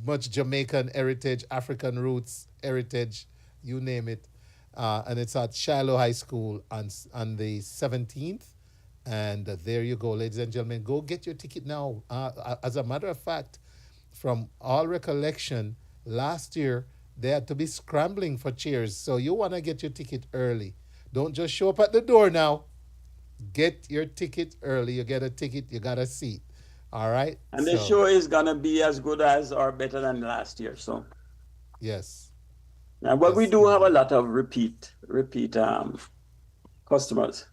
much Jamaican heritage, African roots heritage, you name it. And it's at Shiloh High School on the 17th. And there you go, ladies and gentlemen. Go get your ticket now. As a matter of fact, from all recollection, last year they had to be scrambling for chairs. So you want to get your ticket early. Don't just show up at the door now. Get your ticket early. You get a ticket, you got a seat. All right? And the show is gonna be as good as or better than last year. So, Yes. but we Yes, do have a indeed. lot of repeat customers.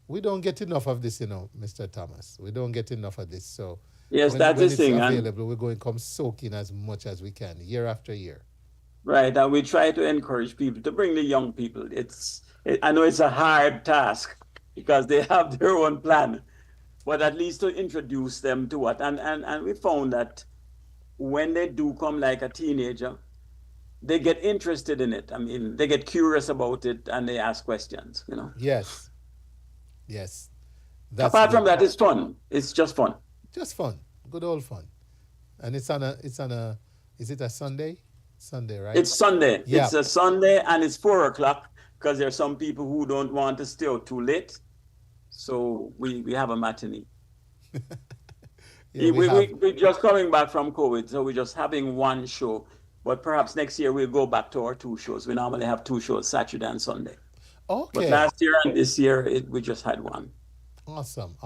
We don't get enough of this, Mr. Thomas. We don't get enough of this. So Yes, when that's the it's thing, and available, we're going to come soak in as much as we can, year after year. right, and we try to encourage people to bring the young people. I know it's a hard task because they have their own plan, but at least to introduce them to what. And we found that when they do come like a teenager, they get interested in it. I mean, they get curious about it and they ask questions. Yes. Yes. That's Apart good. from that, it's fun. It's just fun. Just fun. Good old fun. And is it a Sunday? Sunday, right? It's Sunday. Yeah. It's a Sunday and it's 4 o'clock because there are some people who don't want to stay out too late. So we have a matinee. Yeah, we have. We're just coming back from COVID, so we're just having one show. But perhaps next year we'll go back to our 2 shows. We normally have 2 shows, Saturday and Sunday. But Okay. last year and this year, we just had one. Awesome.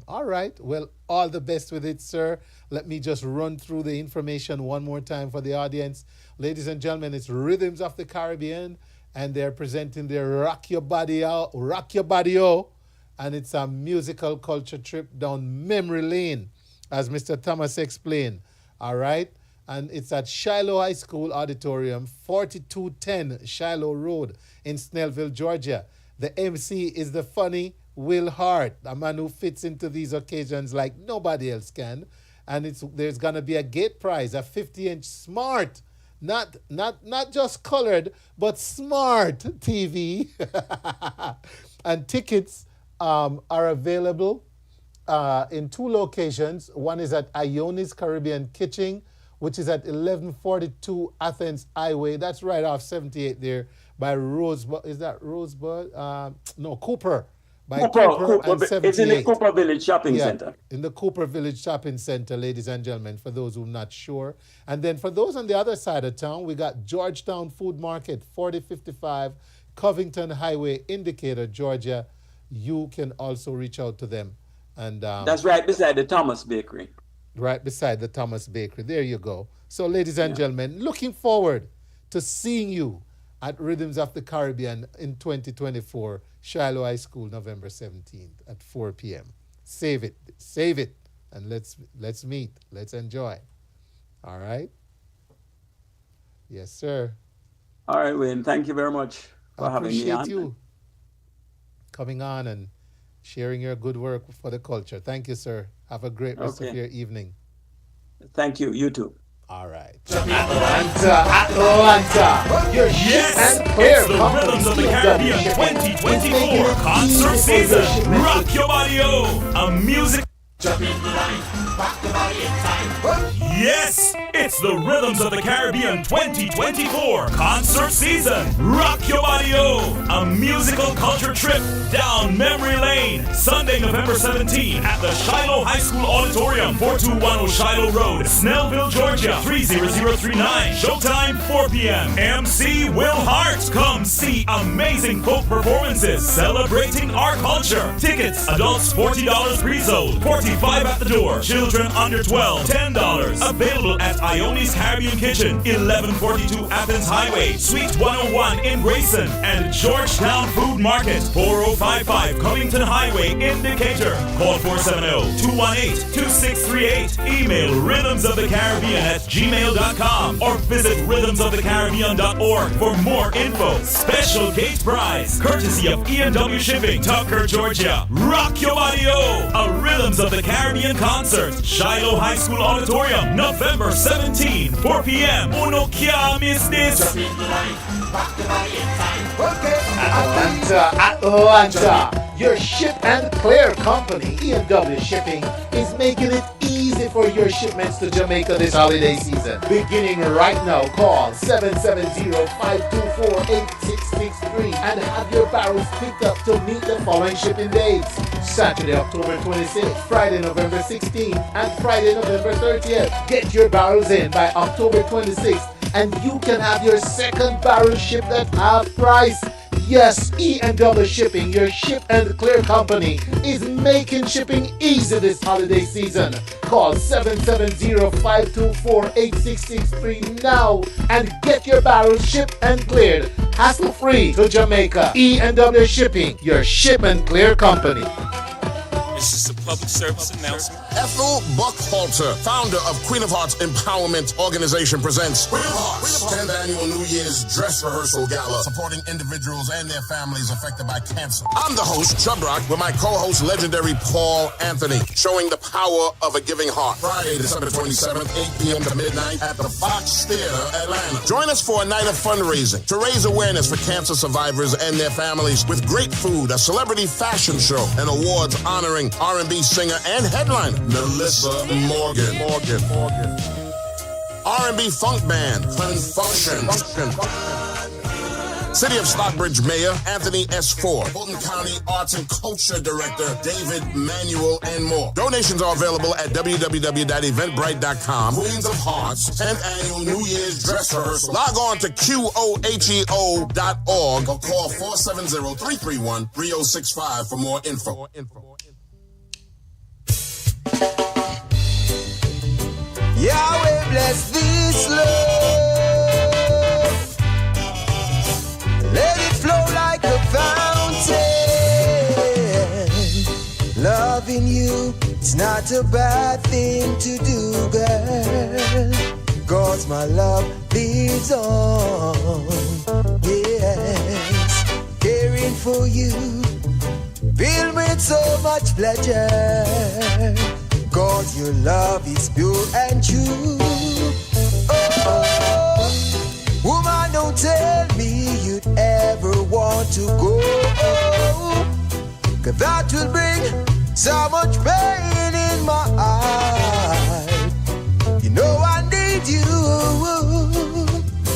All right. Well, all the best with it, sir. Let me just run through the information one more time for the audience. Ladies and gentlemen, it's Rhythms of the Caribbean, and they're presenting their Rock Your Body Out, Rock Your Body O, and it's a musical culture trip down memory lane, as Mr. Thomas explained. All right. And it's at Shiloh High School Auditorium, 4210 Shiloh Road in Snellville, Georgia. The MC is the funny Will Hart, a man who fits into these occasions like nobody else can. And there's gonna be a gate prize, a 50-inch smart, not just colored, but smart TV. And tickets are available in 2 locations. One is at Ionis Caribbean Kitchen, which is at 1142 Athens Highway. That's right off 78 there by Rosebud. Is that Rosebud? No, Cooper. By Cooper and It's in the 78. Cooper Village Shopping Yeah, Center. in the Cooper Village Shopping Center, ladies and gentlemen, for those who are not sure. And then for those on the other side of town, we got Georgetown Food Market, 4055 Covington Highway, Indicator, Georgia. You can also reach out to them. And That's right beside the Thomas Bakery. right beside the Thomas Bakery. There you go. So, ladies and gentlemen, looking forward to seeing you at Rhythms of the Caribbean in 2024, Shiloh High School, November 17th at 4 p.m. Save it, and let's meet, let's enjoy. All right? Yes, sir. All right, Wayne. Thank you very much for I having me appreciate on. you coming on and sharing your good work for the culture. Thank you, sir. Have a great rest of Okay. your evening. Thank you. You too. All right. Yes, it's the Rhythms of the Caribbean 2024 concert season. Rock your body, a music. Yes, it's the Rhythms of the Caribbean 2024 concert season. Rock your body, a musical culture trip down memory lane. Sunday, November 17 at the Shiloh High School Auditorium, 4210 Shiloh Road, Snellville, Georgia, 30039. Showtime 4 p.m. MC Will Hart. Come see amazing folk performances celebrating our culture. Tickets, adults $40 pre-sold, $45 at the door. Children under 12, $10. Available at Ioni's Caribbean Kitchen, 1142 Athens Highway, Suite 101 in Grayson, and Georgetown Food Market, 4055 Covington Highway in Decatur. Call 470-218-2638. Email rhythmsofthecaribbean@gmail.com or visit rhythmsofthecaribbean.org for more info. Special gate prize, courtesy of E&W Shipping, Tucker, Georgia. Rock Your Body-O, a Rhythms of the Caribbean concert. Shiloh High School Auditorium, November 17, 4 p.m. Uno can't miss this. Atlanta, your ship and clear company, E&W Shipping, is making it easy for your shipments to Jamaica this holiday season. Beginning right now, call 770-524-8663 and have your barrels picked up to meet the following shipping dates: Saturday, October 26th, Friday, November 16th, and Friday, November 30th. Get your barrels in by October 26th and you can have your second barrel shipped at half price. Yes, E&W Shipping, your ship and clear company, is making shipping easy this holiday season. Call 770-524-8663 now and get your barrels shipped and cleared hassle-free to Jamaica. E&W Shipping, your ship and clear company. This is a public service announcement. Ethel Buckhalter, founder of Queen of Hearts Empowerment Organization, presents Queen of Hearts 10th Annual New Year's Dress Rehearsal Gala, supporting individuals and their families affected by cancer. I'm the host, Chub Rock, with my co-host, legendary Paul Anthony, showing the power of a giving heart. Friday, December 27th, 8 p.m. to midnight at the Fox Theater, Atlanta. Join us for a night of fundraising to raise awareness for cancer survivors and their families with great food, a celebrity fashion show, and awards honoring R&B singer and headliner Melissa Morgan. R&B funk band Function. City of Stockbridge Mayor Anthony S. Ford, Fulton County Arts and Culture Director David Manuel, and more. Donations are available at www.eventbrite.com. Queens of Hearts 10th Annual New Year's Dress Rehearsal. Log on to QOHEO.org or call 470-331-3065 for more info. Yahweh bless this love. Let it flow like a fountain. Loving you, it's not a bad thing to do, girl. 'Cause my love lives on. Yes, caring for you, filled with so much pleasure. 'Cause your love is pure and true. Oh, woman, don't tell me you'd ever want to go. 'Cause that will bring so much pain in my heart. You know I need you,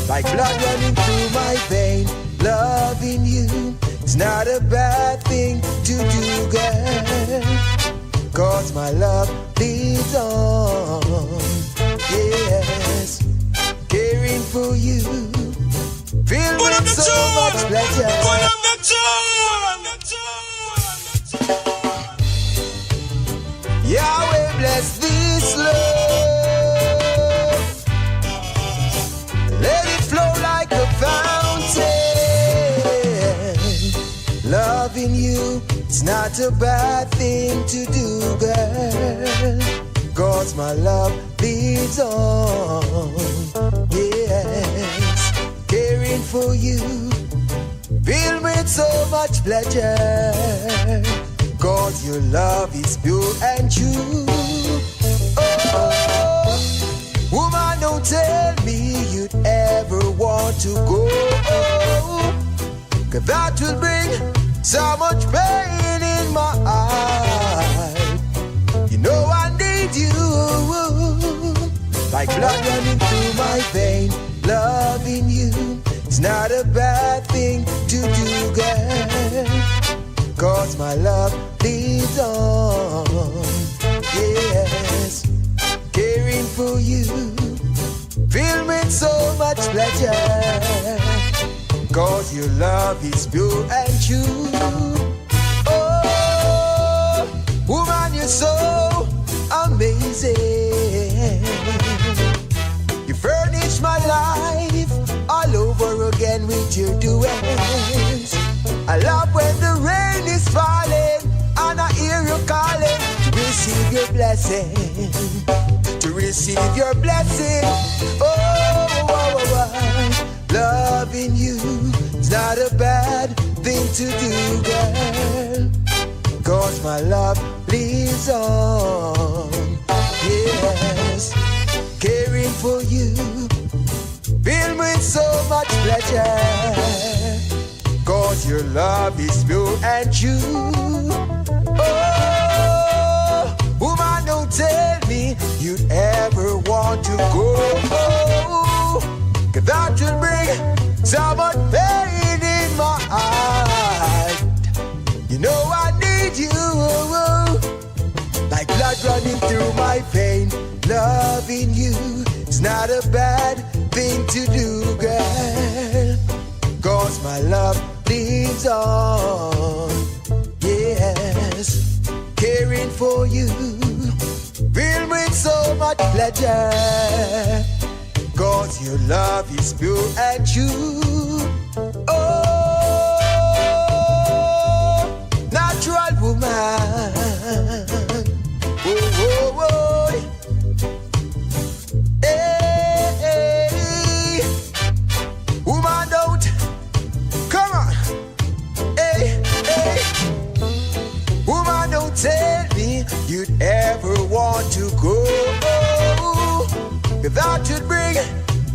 like blood running through my vein. Loving you, it's not a bad thing to do, girl. 'Cause my love lives on. Yes, caring for you, filled with so much pleasure. Yahweh bless this love. Let it flow like a fountain. Loving you, it's not a bad thing to do, girl. 'Cause my love lives on. Yes, caring for you, filled with so much pleasure. 'Cause your love is pure and true. Oh, woman, don't tell me you'd ever want to go. 'Cause that will bring so much pain in my heart. You know I need you, like blood running through my vein. Loving you, it's not a bad thing to do, girl. 'Cause my love lives lives on. Yes, caring for you, filled with so much pleasure. Cause your love is pure and true. Oh, woman, you're so amazing. You furnish my life all over again with your duets. I love when the rain is falling and I hear you calling to receive your blessing. To receive your blessing. Loving you is not a bad thing to do, girl. Cause my love lives on. Yes, caring for you, filled with so much pleasure. Cause your love is pure and true. Oh, woman, don't tell me you'd ever want to go. Cause that will bring so much pain in my heart. You know I need you, like blood running through my vein. Loving you is not a bad thing to do, girl. Cause my love lives on. Yes, caring for you, filled with so much pleasure. Cause your love is pure and true. Oh, natural woman. Oh, oh, oh. Hey, woman, don't. Come on. Hey, hey. Woman, don't tell me you'd ever want to go. That should bring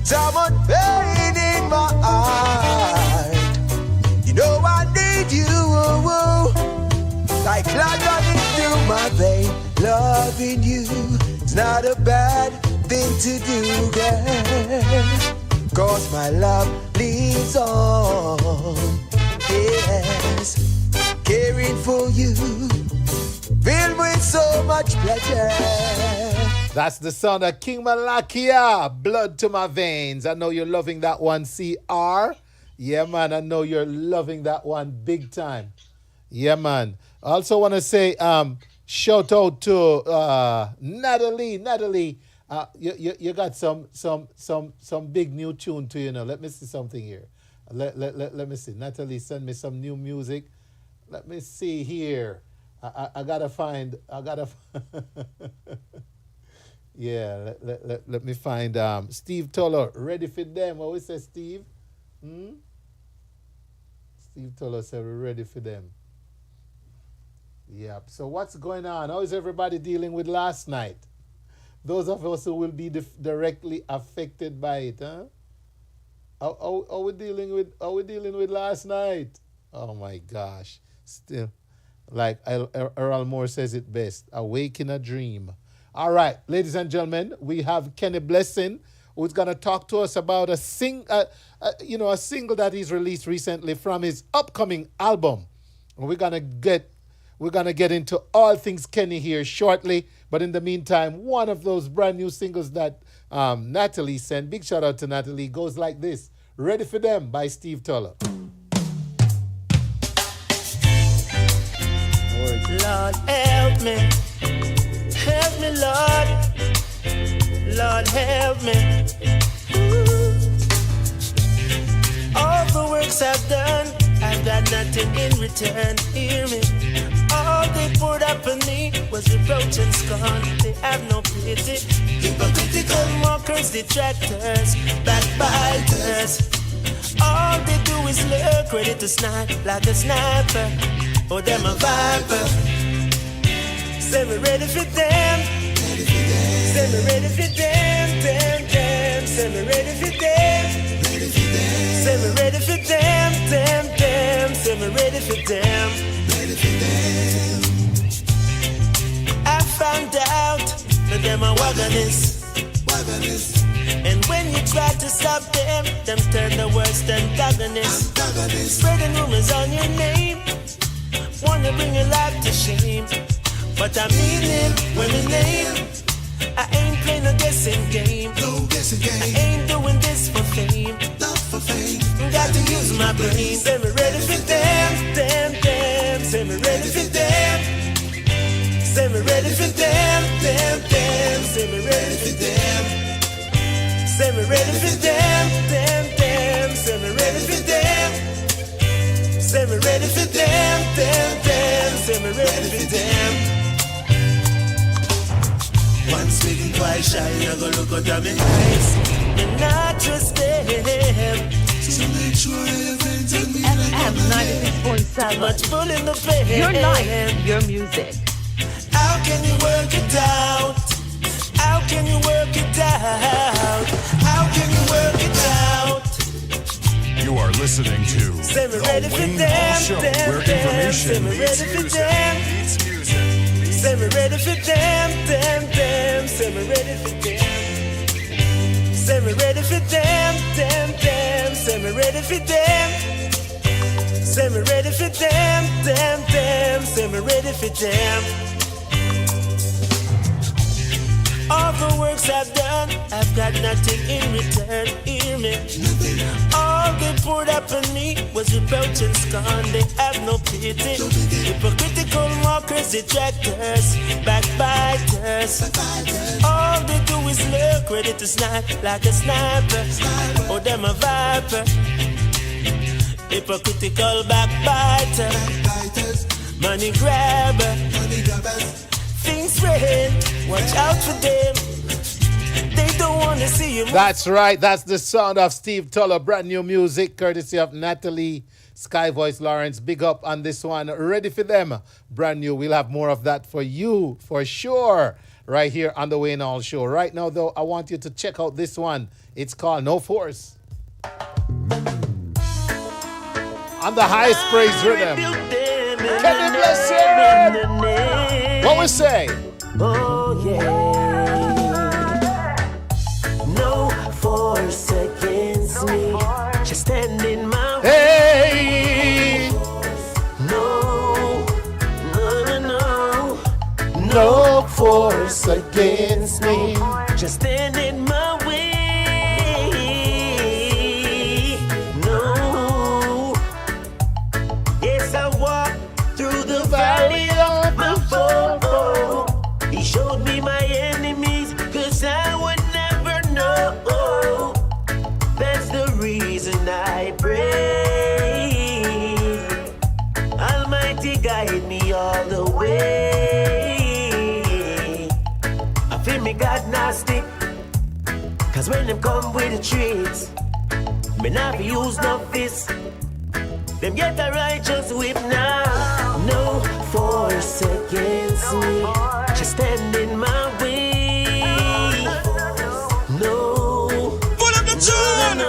so much pain in my heart. You know I need you, like blood running through my vein. Loving you is not a bad thing to do, girl. Cause my love lives on. Yes, caring for you, filled with so much pleasure. That's the sound of King Malakia, Blood to My Veins. I know you're loving that one, CR. Yeah, man, I know you're loving that one big time. Yeah, man. I also want to say shout out to Natalie. Natalie, you got some big new tune to you know. Let me see something here. Let me see. Natalie, send me some new music. Let me see here. I gotta find. Yeah, let me find Steve Toller, ready for them. What we say, Steve? Steve Toller said we're ready for them. Yep. So what's going on? How is everybody dealing with last night? Those of us who will be directly affected by it, huh? How we dealing with last night? Oh my gosh. Still, like Earl Moore says it best, awake in a dream. All right, ladies and gentlemen, we have Kenny Blessing, who's gonna talk to us about a single that he's released recently from his upcoming album. And we're gonna get into all things Kenny here shortly. But in the meantime, one of those brand new singles that Natalie sent, big shout out to Natalie, goes like this: "Ready for Them" by Steve Toller. Lord, help me. Help me, Lord. Lord, help me. Ooh. All the works I've done, I've got nothing in return. Hear me. All they poured up on me was reproach and scorn. They have no pity. Hypocritical mockers, detractors, backbiters. All they do is look ready to snipe like a sniper. Oh, them a viper. Say we ready for them. Say we ready for them, them. Say we ready for them. Say we ready for them, them. Say we ready for them. I found out that them are wagonists. And when you try to stop them turn the worst antagonists. Spreading rumors on your name, wanna bring your life to shame. but I mean him when I name. I ain't playing no guessing game. No guessing game. I ain't doing this for fame. Not for fame. Got to use my brain. Say me ready for them, them, them. Say me ready for them. Say me ready for them, them, them. Say me ready for them. Say me ready for them, them, them. Say me ready for them. Say me ready for them, them, them. Say me ready for them. Once speaking, twice shy, I go look out at me eyes and not trust them. So make sure everything me FM 96.7. much full in the face. Your life, your music. How can you work it out? How can you work it out? How can you work it out? You are listening to Say me The ready for Wayne Hall them, Show, them, where them. information Say me meets ready for music. them. Meets music. Say me ready for them, them, them. Say me ready for them. Say me ready for them, them, them. Say me ready for them. Say me ready for them, them, them. Say me ready for them. All the works I've done, I've got nothing in return. Hear me. All they poured up on me was reproach and scorn. They have no pity. Hypocritical mockers, detractors, backbiters. All they do is look ready to snap like a sniper. Oh, them a viper. Hypocritical backbiter, money grabber. Things red, watch out for them. They don't want to see you. That's right. That's the sound of Steve Tuller. Brand new music, courtesy of Natalie, Sky Voice Lawrence. Big up on this one. Ready for them. Brand new. We'll have more of that for you, for sure, right here on the Wayne Hall Show. Right now, though, I want you to check out this one. It's called No Force. On the highest praise rhythm. Can you bless it? What we say? Oh yeah. No force against me. Just stand in my way. Hey! No, no, no, no. No force against me. Just stand in my way. No. Yes, I walk through the valley of my foe. He showed me my enemies, 'cause I would never know. That's the reason I pray. Almighty guide me all the way. I feel me God nasty, 'cause when them come with the treats, me not use no fist. Them get a righteous whip now. No force against me. Just stand in my way. No. Pull up the tune.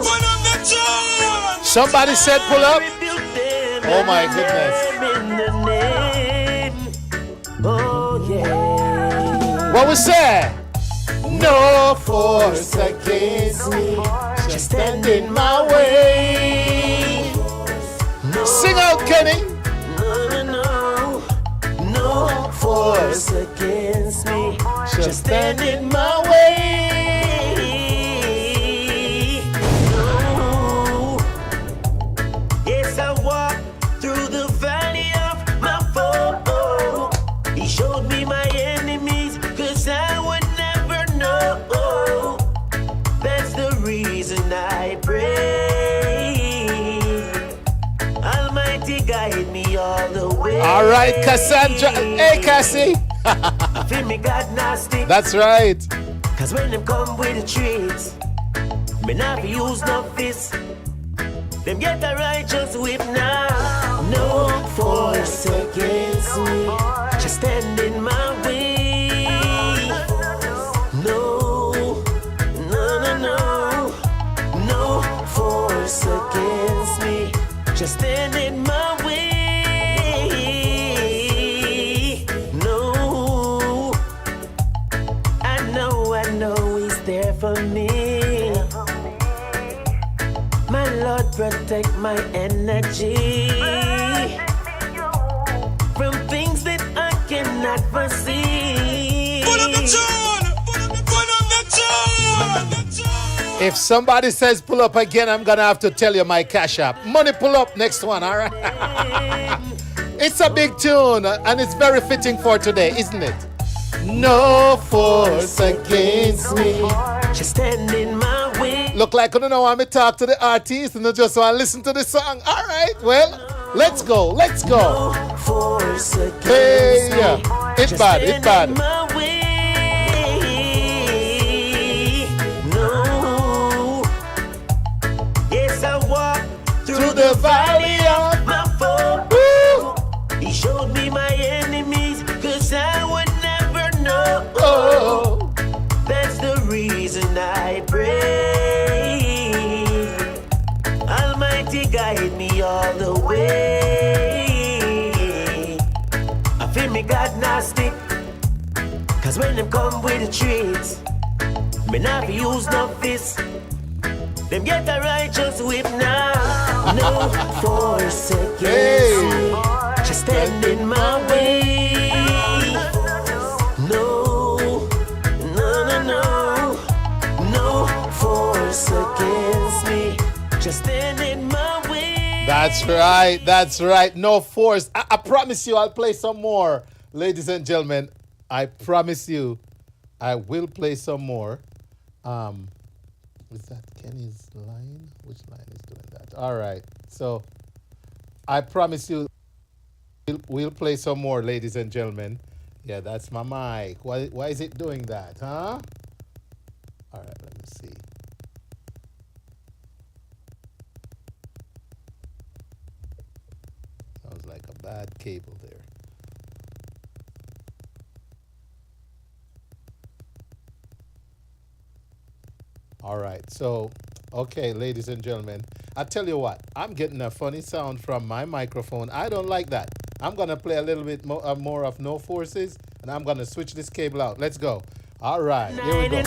Pull up the tune. Somebody said pull up. Oh my goodness. Oh yeah. What we say? No force against me. Just stand in my way. Sing out, Kenny. No force against me. Just stand in my way. No. Yes, I walk through the valley of my foe. He showed me my enemies, 'cause I would never know. That's the reason I pray. Almighty guide me all the way. All right, Cassandra. Hey, Cassie. I feel me God nasty. That's right. 'Cause when them come with the treats, me not use no fist. Them get a righteous whip now. No force against me. Just stand in my way. No, no, no, no. No force against me. Just stand in my way. No, I know he's there for me. My Lord, protect my energy from things that I cannot not foreseen. Put up the tune! Put up the tune! If somebody says pull up again, I'm gonna have to tell you my cash app. Money pull up next one, all right? It's a big tune and it's very fitting for today, isn't it? No force against me. Just stand in my way. Look like I don't know why me talk to the artist and I just want to listen to the song. All right, well, let's go, let's go. No force against Hey, me. yeah, it's Just bad, it's stand in bad. my way. No. Yes, I walk Through the valley of my foe. Woo! He showed me my enemies, cause I would never know. Oh. That's the reason I pray. Almighty guide me all the way. I feel me God nasty, cause when them come with the treats, me not be use no fist. Them get a righteous whip now. No force against me. Just stand in my way. No, no, no, no. No force against me. Just stand in my way. That's right, that's right. No force. I promise you I'll play some more. Ladies and gentlemen, I promise you I will play some more. Is that Kenny's line? Which line is doing that? All right. So I promise you we'll play some more, ladies and gentlemen. Yeah, that's my mic. Why is it doing that, huh? All right, let me see. Sounds like a bad cable there. All right, so, okay, ladies and gentlemen, I tell you what, I'm getting a funny sound from my microphone. I don't like that. I'm going to play a little bit more of No Forces, and I'm going to switch this cable out. Let's go. All right, here we go.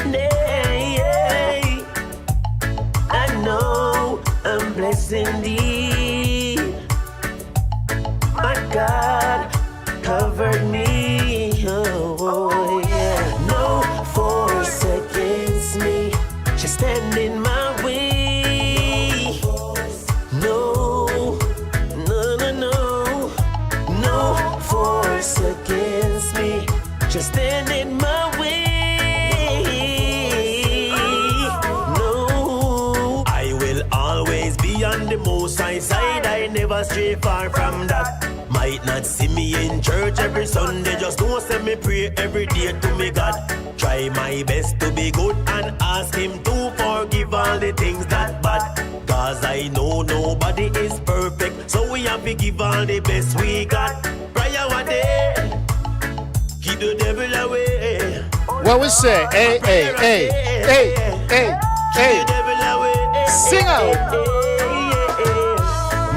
I know I'm blessed indeed. My God covered me. Oh, yeah. No force against me. Just stand in my way. No, no, no, no. No force against me. Just stand in my way. No, I will always be on the most high side. I never stray far from that. Might not see me in church every Sunday. Just don't send me pray every day to me God. Try my best to be good and ask him to forgive all the things that bad. Cause I know nobody is perfect, so we have to give all the best we got. Prayer one day, keep the devil away. What we say? Hey, hey, hey, hey, hey, hey. Keep the devil away. Sing out.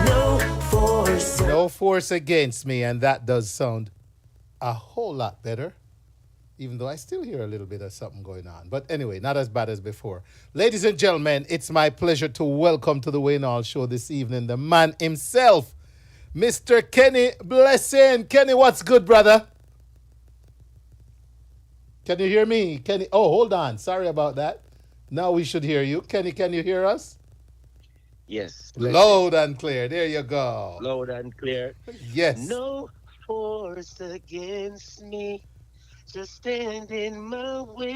No force. No force against me, and that does sound a whole lot better. Even though I still hear a little bit of something going on. But anyway, not as bad as before. Ladies and gentlemen, it's my pleasure to welcome to the Wayne Hall Show this evening the man himself, Mr. Kenny Blessing. Kenny, what's good, brother? Can you hear me? Kenny, oh, hold on. Sorry about that. Now we should hear you. Kenny, can you hear us? Yes. Loud and clear. There you go. Loud and clear. Yes. No force against me. Just stand in my way.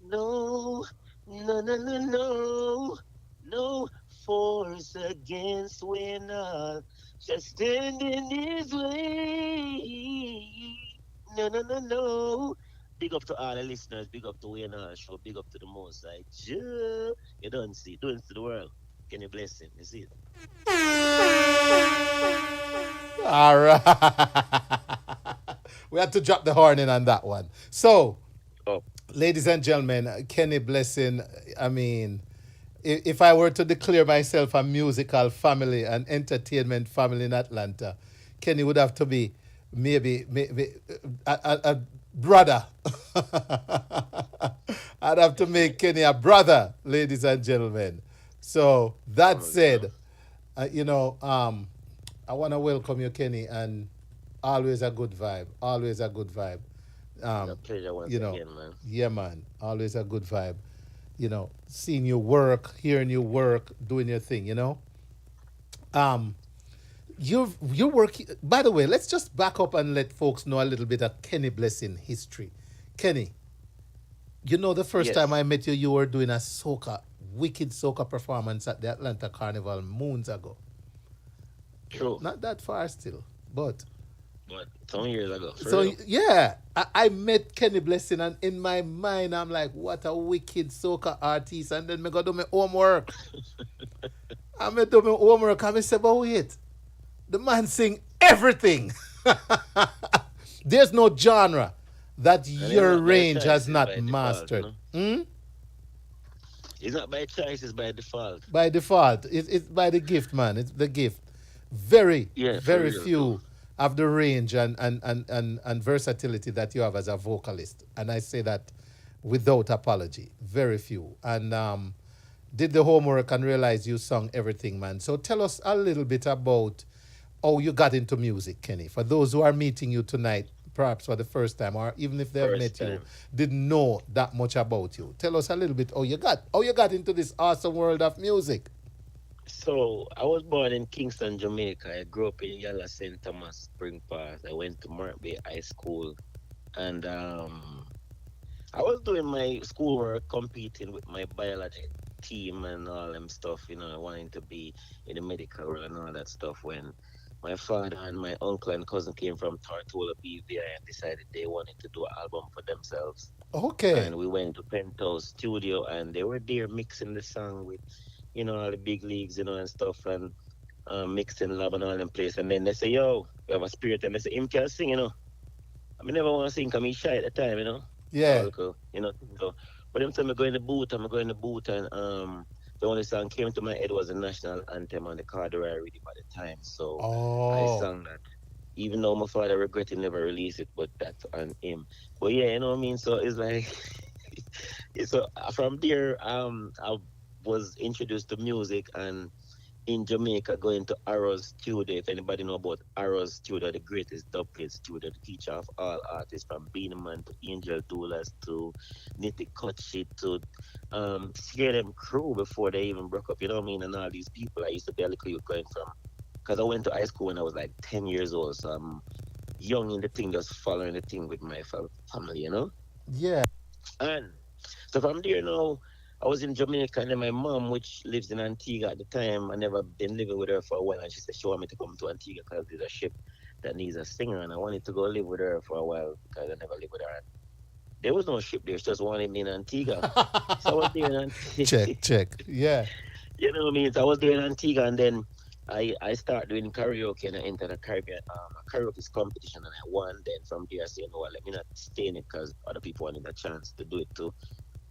No, no, no, no, no. No force against winner. Just stand in his way. No, no, no, no. Big up to all the listeners. Big up to Wayne Hall Show. Big up to the most. Like, you don't see. Doing to the world. Can you bless him? You see it? All right. We had to drop the horn in on that one. So, ladies and gentlemen, Kenny Blessing, I mean, if I were to declare myself a musical family, an entertainment family in Atlanta, Kenny would have to be maybe a brother. I'd have to make Kenny a brother, ladies and gentlemen. So, that said, I want to welcome you, Kenny, and Always a good vibe. Always a good vibe. It's a pleasure once You know, again, man. yeah, man. Always a good vibe. Seeing you work, hearing you work, doing your thing. Um, your work. By the way, let's just back up and let folks know a little bit of Kenny Blessing history. Kenny, the first time Yes, I met you, you were doing a wicked soca performance at the Atlanta Carnival moons ago. true. Not that far still, but But some years ago, for so real. yeah, I met Kenny Blessing, and in my mind, I'm like, what a wicked soca artist. And then me go do my homework. I me do my homework, and me say, but wait, the man sing everything. There's no genre that And it's your not by range choice, has it's not by default, you mastered. know. Hmm? It's not by choice, it's by default. By default, it's by the gift, man. It's the gift. Very, Yeah, for very real too. few have the range and versatility that you have as a vocalist. And I say that without apology. Very few. And did the homework and realized you sung everything, man. So tell us a little bit about how you got into music, Kenny. For those who are meeting you tonight, perhaps for the first time, or even if they have First met you, time. didn't know that much about you. Tell us a little bit how you got into this awesome world of music. So I was born in Kingston, Jamaica. I grew up in Yala St. Thomas Spring Park. I went to Mark Bay High School, and I was doing my schoolwork, competing with my biology team and all them stuff, wanting to be in the medical world and all that stuff. When my father and my uncle and cousin came from Tortola, BVI, and decided they wanted to do an album for themselves. Okay. And we went to Penthouse Studio, and they were there mixing the song with, all the big leagues, and stuff, and mixing lab and all them place. And then they say, yo, we have a spirit, and they say, him can sing. I mean, never want to sing because I'm shy at the time. Yeah. All cool. So, but them time I go in the booth, and the only song came to my head was the national anthem on the Carderai rhythm at the time. So I Oh. sang that. Even though my father regretted never released it, but that's on him. But yeah, you know what I mean? So it's like, so from there, I was introduced to music, and in Jamaica going to Arrow's studio. If anybody know about Arrow's studio, the greatest dubplate studio, the teacher of all artists from Beenie Man to Angel Doulas to Nitty Kutchi to Scare Them Crew before they even broke up, you know what I mean? And all these people I used to be a little youth going from. Because I went to high school when I was like 10 years old, so I'm young in the thing, just following the thing with my family. Yeah. And so from there now, I was in Jamaica, and then my mom, which lives in Antigua at the time, I never been living with her for a while, and she said she wanted me to come to Antigua because there's a ship that needs a singer, and I wanted to go live with her for a while because I never lived with her. And there was no ship there, she just wanted me in Antigua. So I was there in Antigua. Check. Yeah. You know what I mean? So I was there in Antigua, and then I started doing karaoke, and I entered a Caribbean a karaoke competition, and I won. Then from there, I said, no, let me not stay in it because other people wanted a chance to do it too.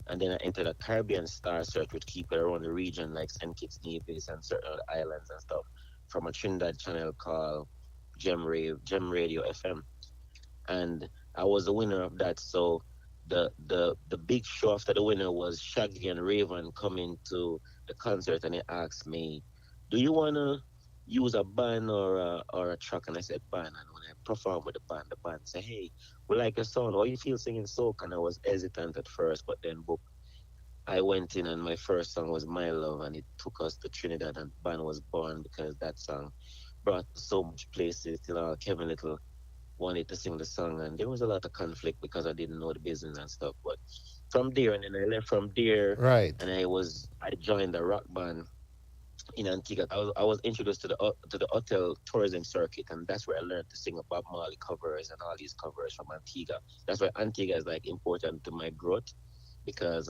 And then I entered a Caribbean Star Search, which keep it around the region, like St. Kitts, Nevis, and certain other islands and stuff, from a Trinidad channel called Gem Radio FM. And I was the winner of that. So the big show after the winner was Shaggy and Raven coming to the concert, and they asked me, do you wanna use a band or a track? And I said band. And when I performed with the band said, hey, we like your song. How you feel singing soca? And I was hesitant at first, but then book, I went in, and my first song was My Love, and it took us to Trinidad, and the band was born because that song brought so much places till Kevin Little wanted to sing the song, and there was a lot of conflict because I didn't know the business and stuff. But from there, and then I left from there, Right. and I joined the rock band in Antigua. I was introduced to the hotel tourism circuit, and that's where I learned to sing Bob Marley covers and all these covers from Antigua. That's why Antigua is like important to my growth because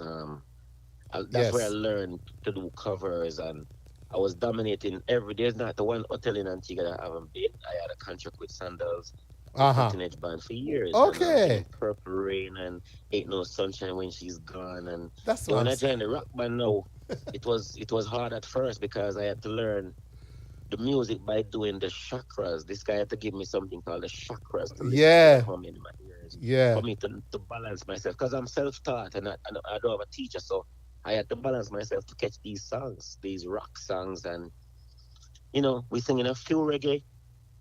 that's where I Yes. learned to do covers, and I was dominating every. There's not the one hotel in Antigua that I haven't been. I had a contract with Sandals, the Uh-huh. Cutting Edge Band for years, and Okay. Purple Rain and Ain't No Sunshine When She's Gone, and That's then what when I'm I saying. joined the rock band now, it was hard at first because I had to learn the music by doing the chakras. This guy had to give me something called the chakras to listen to the Yeah. humming in my ears for Yeah. me to balance myself because I'm self-taught and I don't have a teacher, so I had to balance myself to catch these songs, these rock songs, and we singing a few reggae,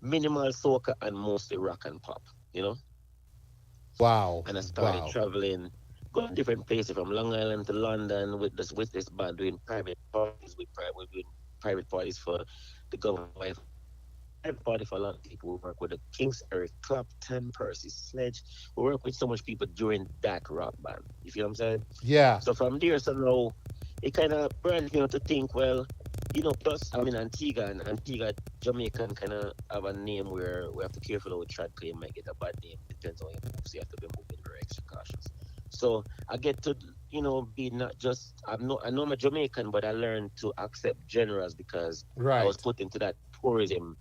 minimal soca and mostly rock and pop, you know. Wow. And I started Wow. traveling, going different places from Long Island to London with this band, doing private parties we're doing private parties for the government, private party for a lot of people. We work with the Kings, Eric Clapton, Percy Sledge. We work with so much people during that rock band. You feel what I'm saying? Yeah. So from there, so now it kind of branched me out to think, well, plus I'm in Antigua, and Antigua, Jamaican kind of have a name where we have to careful how we try to you might get a bad name. Depends on how you move, so you have to be moving very extra cautious. So I get to, be not just, I know I'm a Jamaican, but I learned to accept genres because I was Right. put into tourism,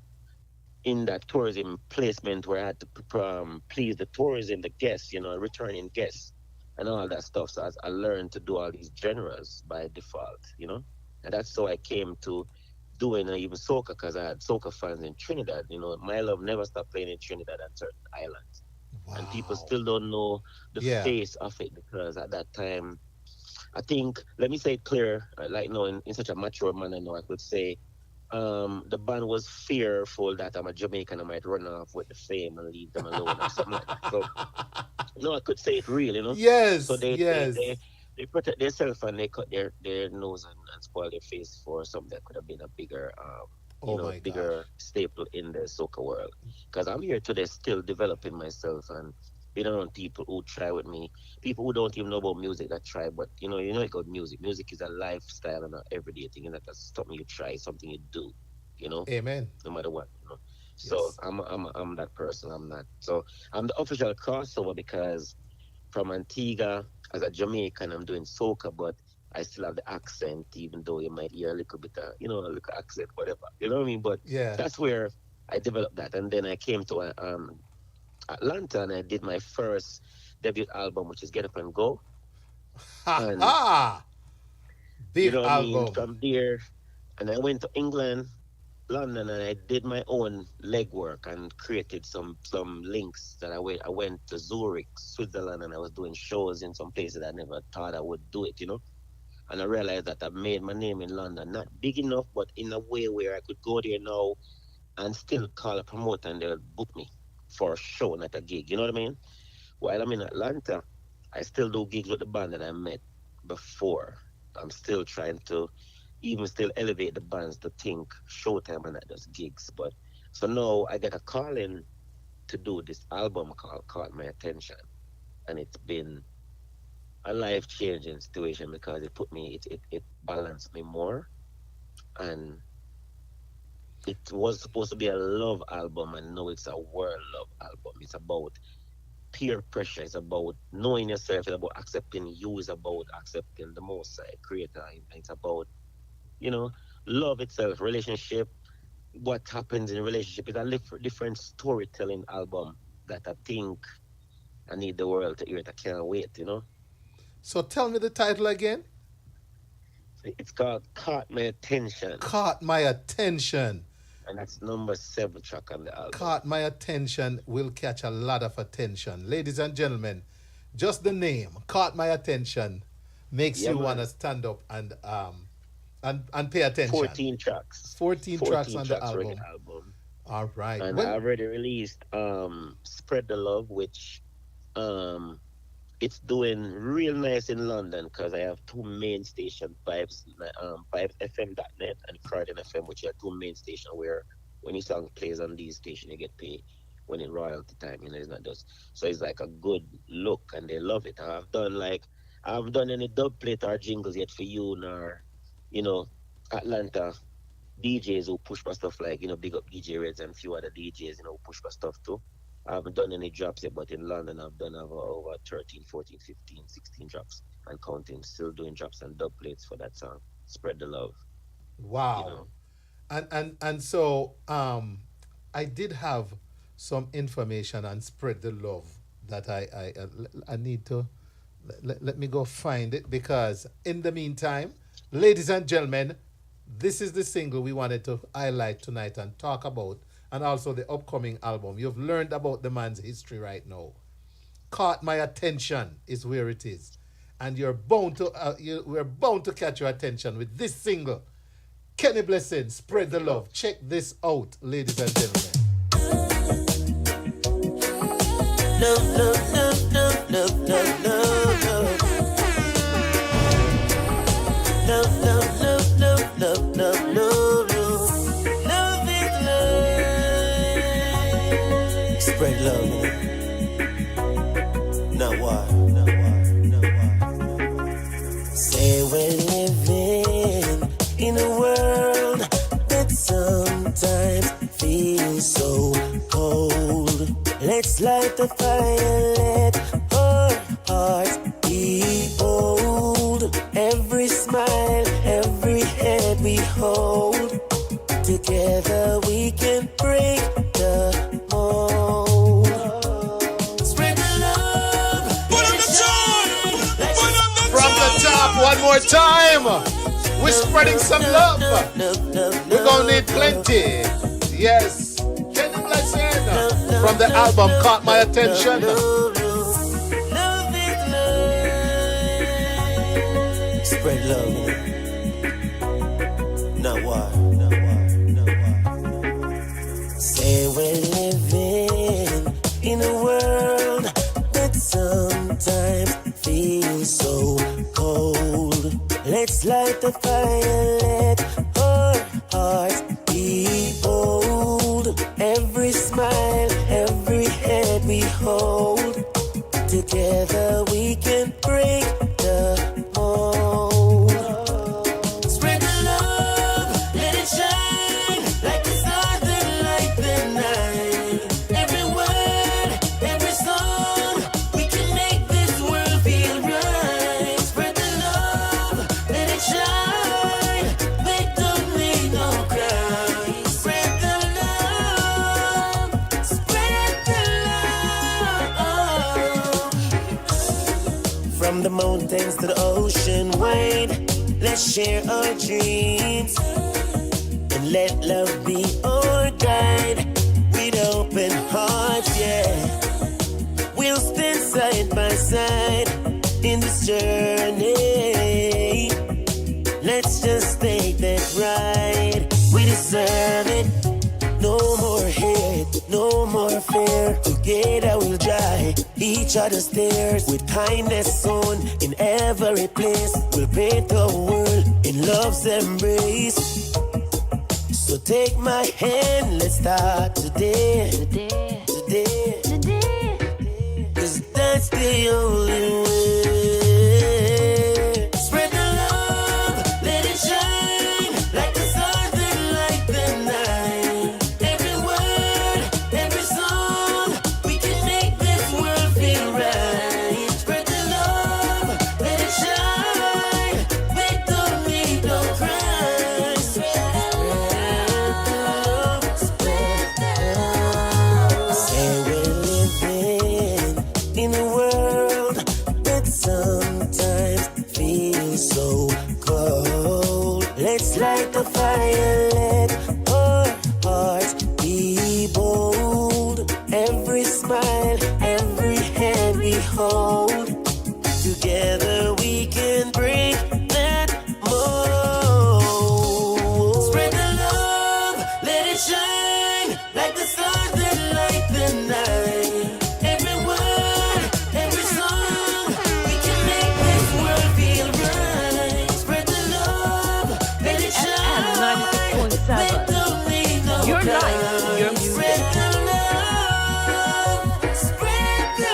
in that tourism placement where I had to please the tourism, the guests, returning guests and all that stuff. So I learned to do all these genres by default. And that's how I came to doing even soca because I had soca fans in Trinidad. My love never stopped playing in Trinidad and certain islands. And people Wow. still don't know the Yeah. face of it because at that time, I think, let me say it clear, like no, in such a mature manner now, I could say the band was fearful that I'm a Jamaican, I might run off with the fame and leave them alone or something like that. So no, I could say it real. So Yes. they they Yes. they, they protect themselves and they cut their nose and spoil their face for something that could have been a bigger Oh my gosh. bigger staple in the soca world. Because I'm here today still developing myself and being around people who try with me, people who don't even know about music that try, but it got music. Music is a lifestyle and an everyday thing, and that's something you try, something you do, you know, Amen. no matter what. So Yes. I'm that person. I'm not. So I'm the official crossover because from Antigua as a Jamaican, I'm doing soca, but I still have the accent, even though you might hear a little bit of, a little accent, whatever. You know what I mean? But Yeah. that's where I developed that, and then I came to Atlanta and I did my first debut album, which is Get Up and Go, Ha and ha. you Big know what I mean. album. From there, and I went to England, London, and I did my own legwork and created some links that I went to Zurich, Switzerland, and I was doing shows in some places I never thought I would do it. And I realized that I made my name in London, not big enough, but in a way where I could go there now and still call a promoter and they'll book me for a show, not a gig. You know what I mean? While I'm in Atlanta, I still do gigs with the band that I met before. I'm still trying to even still elevate the bands to think showtime and not just gigs. But so now I get a call in to do this album called Caught My Attention. And it's been a life changing situation because it balanced me more, and it was supposed to be a love album and now it's a world love album. It's about peer pressure, it's about knowing yourself, it's about accepting you, it's about accepting the most creator, and it's about, you know, love itself, relationship, what happens in relationship. It's a different storytelling album that I think I need the world to hear it. I can't wait. So tell me the title again. It's called Caught My Attention, Caught my attention. and that's number 7 track on the album. Caught my attention will catch a lot of attention. Ladies and gentlemen, just the name caught my attention makes Yeah, you want man. to stand up and pay attention. 14 tracks. 14 tracks 14 on the tracks reggae album. album. All right. And I When already released Spread the Love, which um it's doing real nice in London because I have two main stations, vibesfm.net and Croydon FM, which are two main stations where when your song plays on these stations, you get paid when in royalty time. It's not just so it's like a good look and they love it. I haven't done any dub plate or jingles yet for you nor you know Atlanta DJs who push for stuff like, big up DJ Reds and a few other DJs, who push for stuff too. I haven't done any drops yet, but in London I've done over 13, 14, 15, 16 drops and counting. Still doing drops and dub plates for that song. Spread the love, you wow. know. And so I did have some information and spread the love that I need to let me go find it because in the meantime, ladies and gentlemen, this is the single we wanted to highlight tonight and talk about, and also the upcoming album. You've learned about the man's history right now. Caught my attention is where it is, and we're bound to catch your attention with this single. Kenny Blessing, spread the love. Check this out, ladies and gentlemen. Love, love, love, love, love, love, love, love. Love, love, love, love, love, love, love, love. Love is love. Spread love, you know. Now why? Say we're living in a world that sometimes feels so cold. Let's light the fire, let our hearts be bold. Every smile, every hand we hold, together we can break the mold. Spread the love, Put on the top! Put on the From the top, one more time. We're spreading some love. We're gonna need plenty. Yes. Kenny Blessing from the album Caught My Attention. Spread love, you know. Now why? Say we're living in a world that sometimes feels so cold. Let's light the fire, let our hearts be bold. Every smile, every hand we hold, together we can break the mold. Spread the love, let it shine like the stars that light the night. Every word, every song, we can make this world feel right. Spread the love, let it shine. They don't need no cry. Spread the love, spread the love. From the mountains to the ocean wide, let's share our dreams and let love be our guide. With open hearts, yeah, we'll stand side by side in this journey. Let's just take that ride. We deserve it. No more hate, no more fear. Together we'll dry each other's tears. With kindness sown in every place, we'll paint the world in love's embrace. So take my hand, let's start today. Cause that's the only way. Spread the love, let it shine like the stars that light the night. Every word, every song, we can make this world feel right. Spread the love, let it shine. They don't need no cry. Spread the love, spread the love. Say we're living in a world that sometimes feels so cold. Let's light the fire, let our hearts be bold. Every smile, every hand we hold, together we can break that mold. Spread the love, let it shine like the stars that light the night. Every word, every song, we can make this world feel right. Spread the love, let it shine. They don't need no Your life, cry. your music. Spread the love, spread the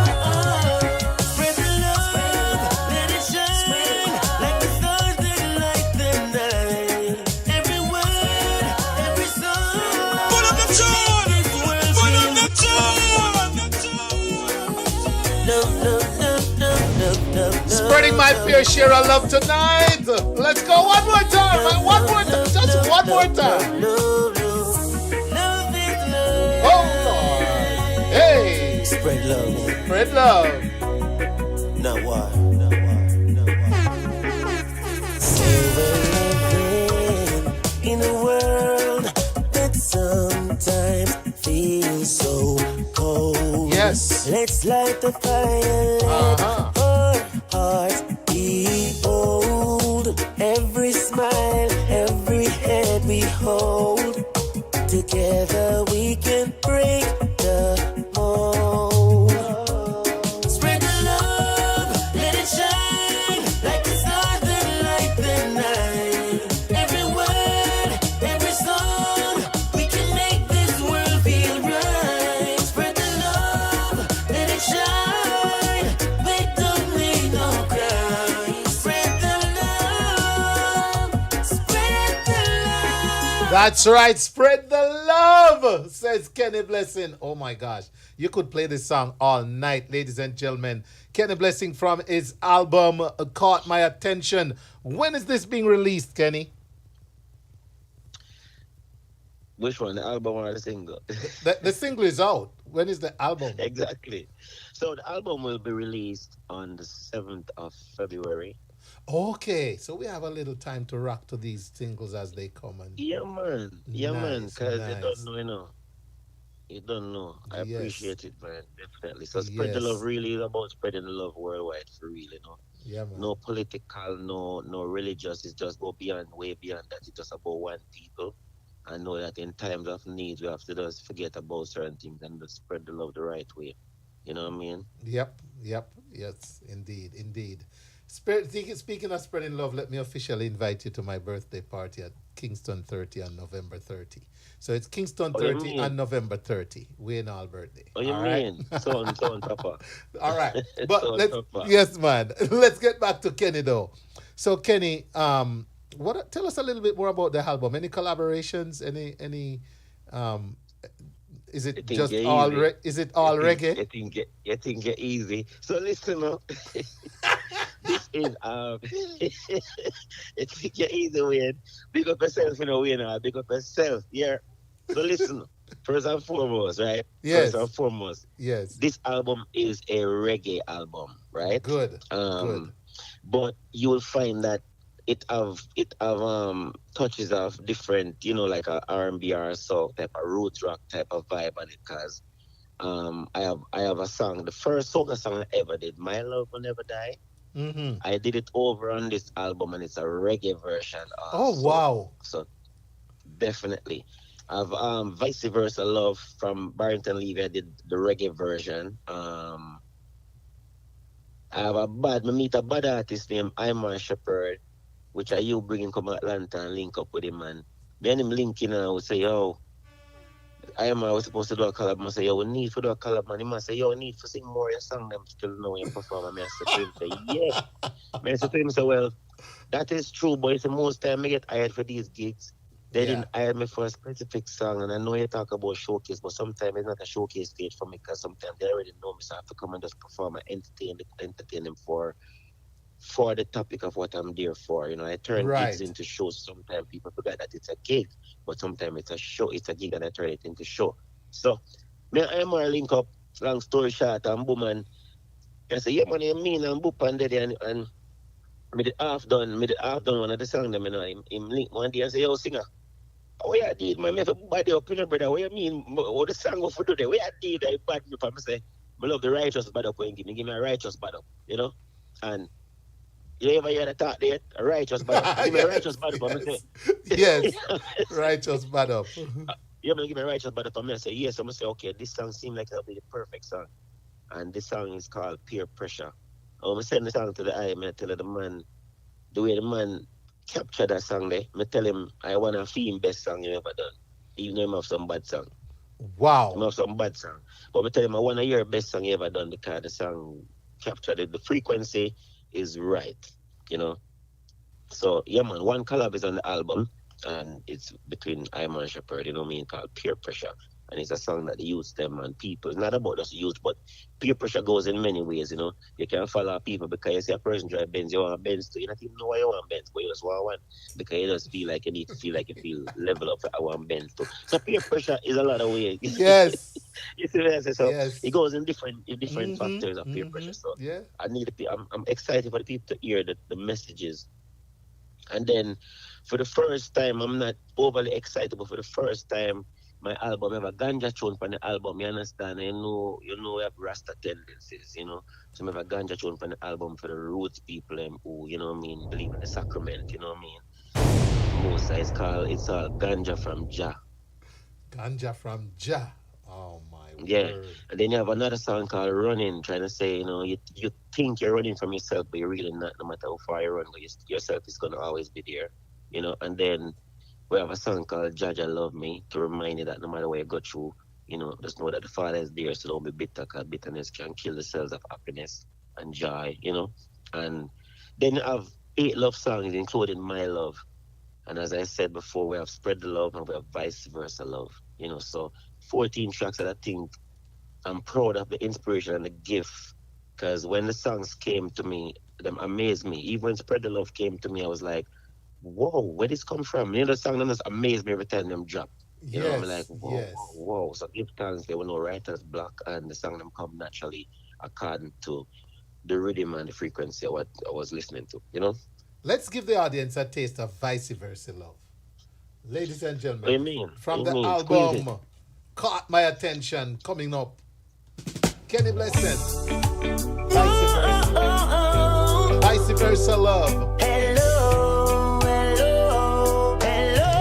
love. Spread the love, let it shine like the stars that light the night. Every word, every song. Put on the top! Put on the top! Love, love, love, love, love, love, love. Spreading my fair share of love tonight. Let's go one more time. One more time. Just one more time. Love is love. Oh, Lord. Hey. Spread love. Spread love. Now why? Say we're living in a world that sometimes feels so cold. Yes. Let's light the fire, let our hearts be bold. Every smile, every hand we hold, together we can break the mold. That's right. Spread the love, says Kenny Blessing. Oh my gosh. You could play this song all night, ladies and gentlemen. Kenny Blessing from his album Caught My Attention. When is this being released, Kenny? Which one, the album or the single? The single is out. When is the album? Exactly. So the album will be released on the 7th of February. Okay, so we have a little time to rock to these singles as they come. And Yeah, man. Yeah, man. nice, Because you don't nice. know, you know. You don't know. I Yes, appreciate it, man. Definitely. So spread the love yes. really is about spreading the love worldwide for real, you know. Yeah, man. No political, no religious. It's just go beyond, way beyond that. It's just about one people. I know that in times of need, we have to just forget about certain things and just spread the love the right way. You know what I mean? Yep, yep, yes, indeed, indeed. Speaking of spreading love, let me officially invite you to my birthday party at Kingston 30 on November 30. So it's Kingston Oh, you 30 mean? on November 30. Wayne All birthday. Oh, you All right. mean? So on, Papa. All right. But So on, let's Papa. yes, man. Let's get back to Kenny though. So Kenny, what tell us a little bit more about the album. Any collaborations? Any um is You it think just you're all easy. is it all reggae? You think you're easy. So listen up. This is you think you're easy, Wayne. Big up yourself, you know, Wayne. Big up yourself. Yeah. So listen, first and foremost, right? First Yes. and foremost, Yes. this album is a reggae album, right? Good. Good. But you will find that it have touches of different, you know, like a R&B or a soul type of roots rock type of vibe on it. Cause I have a song, the first soca song I ever did, My Love Will Never Die. Mm-hmm. I did it over on this album, and it's a reggae version. Oh wow. So definitely, I've Vice Versa Love from Barrington Levy. I did the reggae version. I have me meet a bad artist named Iman Shepherd, which I you bring him come Atlanta and link up with him, man. Me and him linking and I would say, yo, Iman was supposed to do a collab. I say, yo, we need to do a collab, man. He must say, yo, we need to sing more of your song them still know you perform. And I say to him, say, yeah. I say to him, say, well, that is true, but it's the most time I get hired for these gigs. They didn't hire me for a specific song, and I know you talk about showcase, but sometimes it's not a showcase stage for me because sometimes they already know me, so I have to come and just perform and entertain them for the topic of what I'm there for. You know, I turn gigs Right. into shows. Sometimes people forget that it's a gig, but sometimes it's a show. It's a gig, and I turn it into show. So, me and I'm more link up. Long story short, and boom, and I say, yeah, man, you mean and boop and there, and me the half done one of the song them, you know, him link one day and say, yo, singer. What you did, man? Me have a body up, you know, brother. What you mean? What the song go for today? What you did? I bad me up and say, I love the righteous bad up when give me a righteous bad up, you know? And you ever hear the thought there? A righteous bad up. Give me a righteous bad up and I say, Yes. Righteous bad up. you ever give me a righteous bad up and I say, yes. I'm going to say, okay, this song seems like it'll be the perfect song. And this song is called Peer Pressure. I want to send the song to the eye, I tell the man, the way the man capture that song there, I tell him I want to feel him best song you ever done. Even though I have some bad song. Wow. I have some bad song. But I tell him I want to hear best song you ever done because the song captured it. The frequency is right, you know. So yeah man, one collab is on the album and it's between Iman Shepherd, you know what I mean, called Peer Pressure. And it's a song that use them and people. It's not about just youth, but peer pressure goes in many ways, you know. You can follow people because you see a person drive Benz, you want a Benz too. You don't even know why you want Benz, but you just want one. Because you just feel like you need to feel like you feel level up. I want Benz too. So peer pressure is a lot of ways. Yes. You see what I say? So Yes. it goes in different Mhm, factors of peer pressure. So Yeah. I need I'm excited for the people to hear the messages. And then for the first time, I'm not overly excited, but for the first time, my album I have a ganja tune from the album, you understand? You know we have Rasta tendencies, you know. So I have a ganja tune from the album for the roots people who, you know what I mean, believe in the sacrament, you know what I mean? Most it's called Ganja from Jah. Ganja from Jah. Oh my Yeah. word. And then you have another song called Running, trying to say, you know, you think you're running from yourself, but you're really not, no matter how far you run, but yourself is gonna always be there. You know, and then we have a song called Jaja Love Me to remind you that no matter where you go through, you know, just know that the Father is there, so don't be bitter, because bitterness can kill the cells of happiness and joy, you know. And then you have 8 love songs, including My Love. And as I said before, we have spread the love and we have vice versa love. So 14 tracks, and I think I'm proud of the inspiration and the gift. Because when the songs came to me, them amazed me. Even when Spread the Love came to me, I was like, whoa, where this come from? The song them just amazed me every time them drop. I'm like, Yes, whoa, whoa, yes. whoa. So give thanks, there were no writer's block, and the song them come naturally according to the rhythm and the frequency of what I was listening to. Let's give the audience a taste of Vice Versa Love. Ladies and What gentlemen, you mean? What from you the mean? Squeeze it. album Caught My Attention, coming up, Kenny Blessing, Vice Versa. Vice Versa Love. Hello, hello, hello.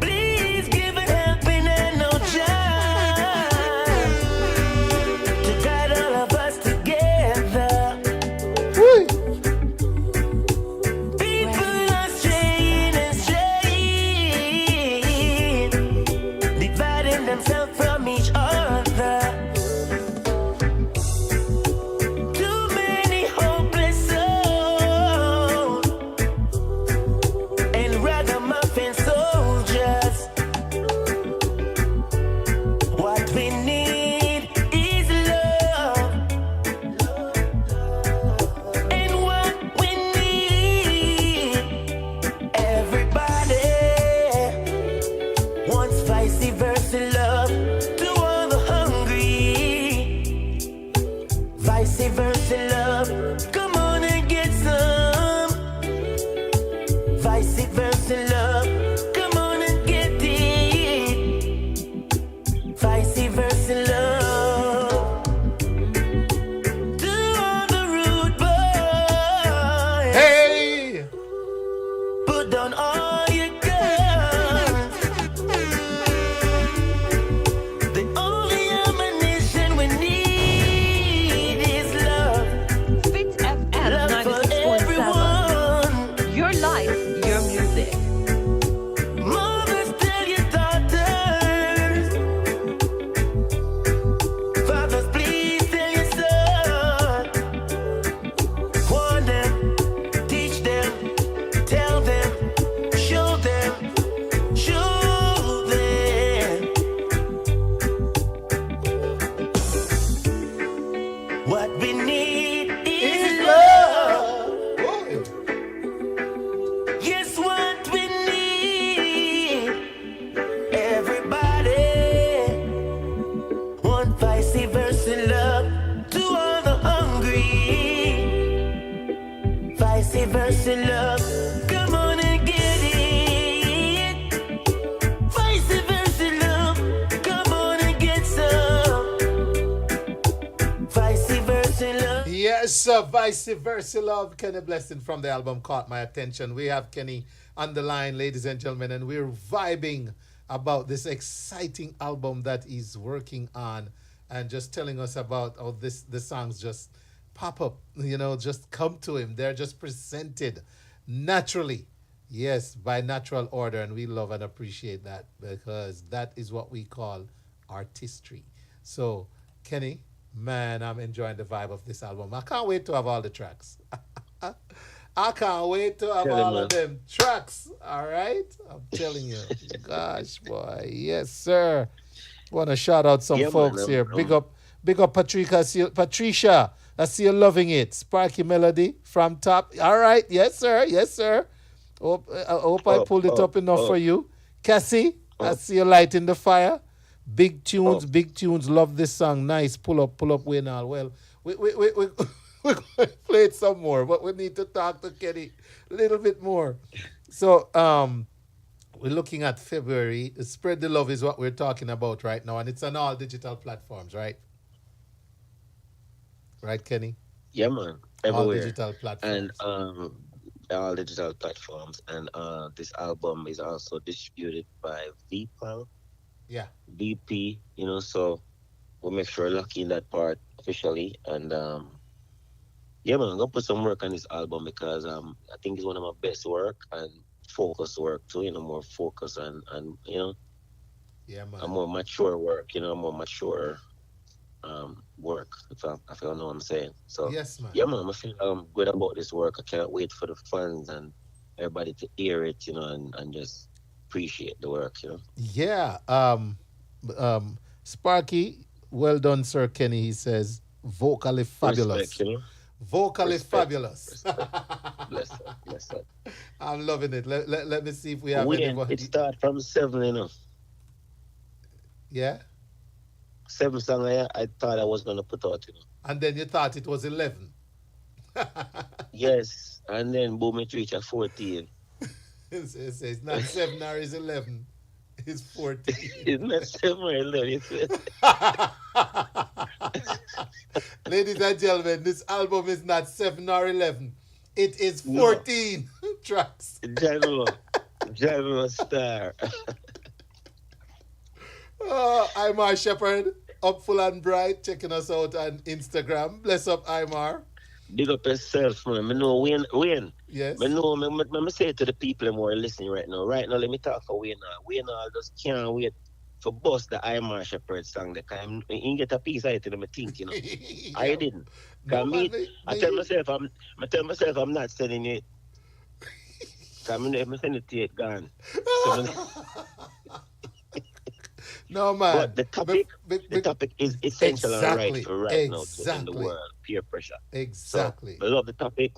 Please give a helping hand, no child, to guide all of us together. Woo. People are straying and straying, dividing themselves from each other. Too many hopeless souls and ragamuffin soldiers. What we need is love, and what we need, everybody wants vice versa love to all the hungry. Vice versa love, come on and get some. Vice versa love, come on and get it. Vice versa love, to all the rude boys. Hey! Put down all your guns. The only ammunition we need is love. Fit FM Love for 96.7. everyone. Your life, your music. Mothers, tell your daughters. Fathers, please tell your sons. Warn them, teach them, tell them, show them, show them. What we need is love. Woo. Yes, what we need. Everybody want vice versa love to all the hungry. Vice versa love, come on and get it. Vice versa love, come on and get some. Vice versa love. Yes, sir. Vice Versa Love. Kenny Blessing from the album Caught My Attention. We have Kenny on the line, ladies and gentlemen, and we're vibing about this exciting album that he's working on and just telling us about how the songs just pop up, just come to him. They're just presented naturally. Yes, by natural order, and we love and appreciate that because that is what we call artistry. So, Kenny, man, I'm enjoying the vibe of this album. I can't wait to have all the tracks. I can't wait to have Tell him, all man. of them tracks. All right? I'm telling you. Gosh, boy. Yes, sir. Want to shout out some Yeah, man. folks here. Big up Patricia. I see you loving it. Sparky Melody from top. All right. Yes, sir. Yes, sir. I hope I pulled it up enough for you. Cassie, I see you lighting the fire. Big tunes. Love this song. Nice. Pull up, Waynal. Well, we we're going to play it some more, but we need to talk to Kenny a little bit more. So, we're looking at February. Spread the Love is what we're talking about right now, and it's on all digital platforms, right? Right, Kenny? Yeah, man. All Everywhere. digital platforms. And all digital platforms. And this album is also distributed by VPAL, Yeah. VP, so we'll make sure we're lucky in that part officially. And yeah, man, I'm gonna put some work on this album because I think it's one of my best work and focus work too, more focus and Yeah, man. a more mature work, more mature work, if you know what I'm saying. So Yes, man. yeah, man, I feel good about this work. I can't wait for the fans and everybody to hear it, and just appreciate the work, Yeah. Sparky, well done, Sir Kenny. He says, vocally Respect, fabulous. Vocally respect, fabulous. respect. Bless up, bless up. I'm loving it. Let me see if we have When it anybody. start from 7, Yeah. 7 song I thought I was gonna put out, And then you thought it was 11. Yes, and then boom, it reached at 14. It's not 7 or it's 11. It's 14. It's not 7 or 11. Ladies and gentlemen, this album is not 7 or 11. It is 14 tracks. General Star. Oh, Imar Shepherd, up full and bright, checking us out on Instagram. Bless up, Imar. Big up yourself, man. I know Wayne. Yes. I know, me say to the people who are listening right now. Right now, let me talk for Wayne now. Wayne now just can't wait for bust the Imar Shepherd song. He get a piece of it in my think, Yeah. I didn't. No, man, I tell myself I'm not sending it. Cause I send it to it gone. So, no, man. but the topic is essential and right for right now in the world. Peer pressure. Exactly. So, I love the topic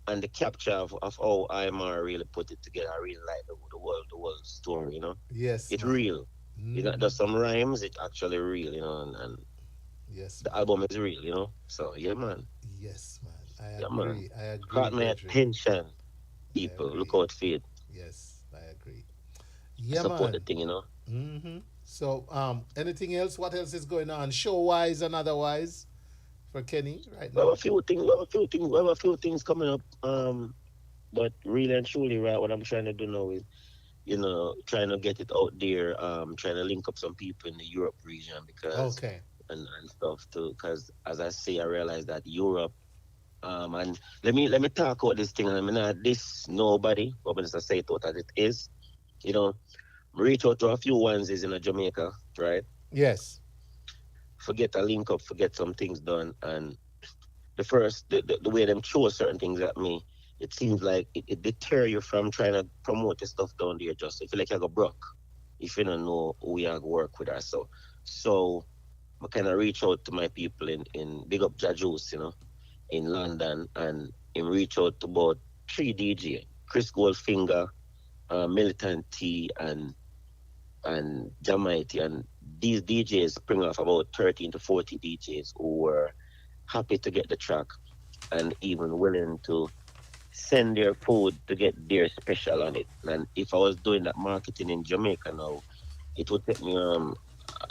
and the capture of how Imar really put it together. I really like the world story, Yes. It's man. real. You got there's some rhymes, it's actually real, and yes, the album is real, So yeah, man. Yes, man. I Man. agree. I agree. Caught my Adrian. attention. People, look out for it. Yes, I agree. Yeah, Support man. the thing, Mm-hmm. So, anything else? What else is going on, show-wise and otherwise, for Kenny right We have now? a few things coming up. But really and truly, right, what I'm trying to do now is, trying to get it out there, trying to link up some people in the Europe region because Okay. and stuff too. Because as I say, I realize that Europe, and let me talk about this thing. I mean, not this nobody, but I'm just say it out as it is. Reach out to a few ones is in Jamaica, right? Yes. Forget a link up, forget some things done, and the way them show certain things at me, it seems like it deter you from trying to promote the stuff down there. Just you feel like you go broke if you don't know who you are to work with or so. So I kind of reach out to my people in big up Jajus, in London, and him reach out to about 3 DJ, Chris Goldfinger, Militant T, and Jamaiti, and these DJs bring off about 13 to 40 DJs who were happy to get the track and even willing to send their food to get their special on it. And if I was doing that marketing in Jamaica now, it would take me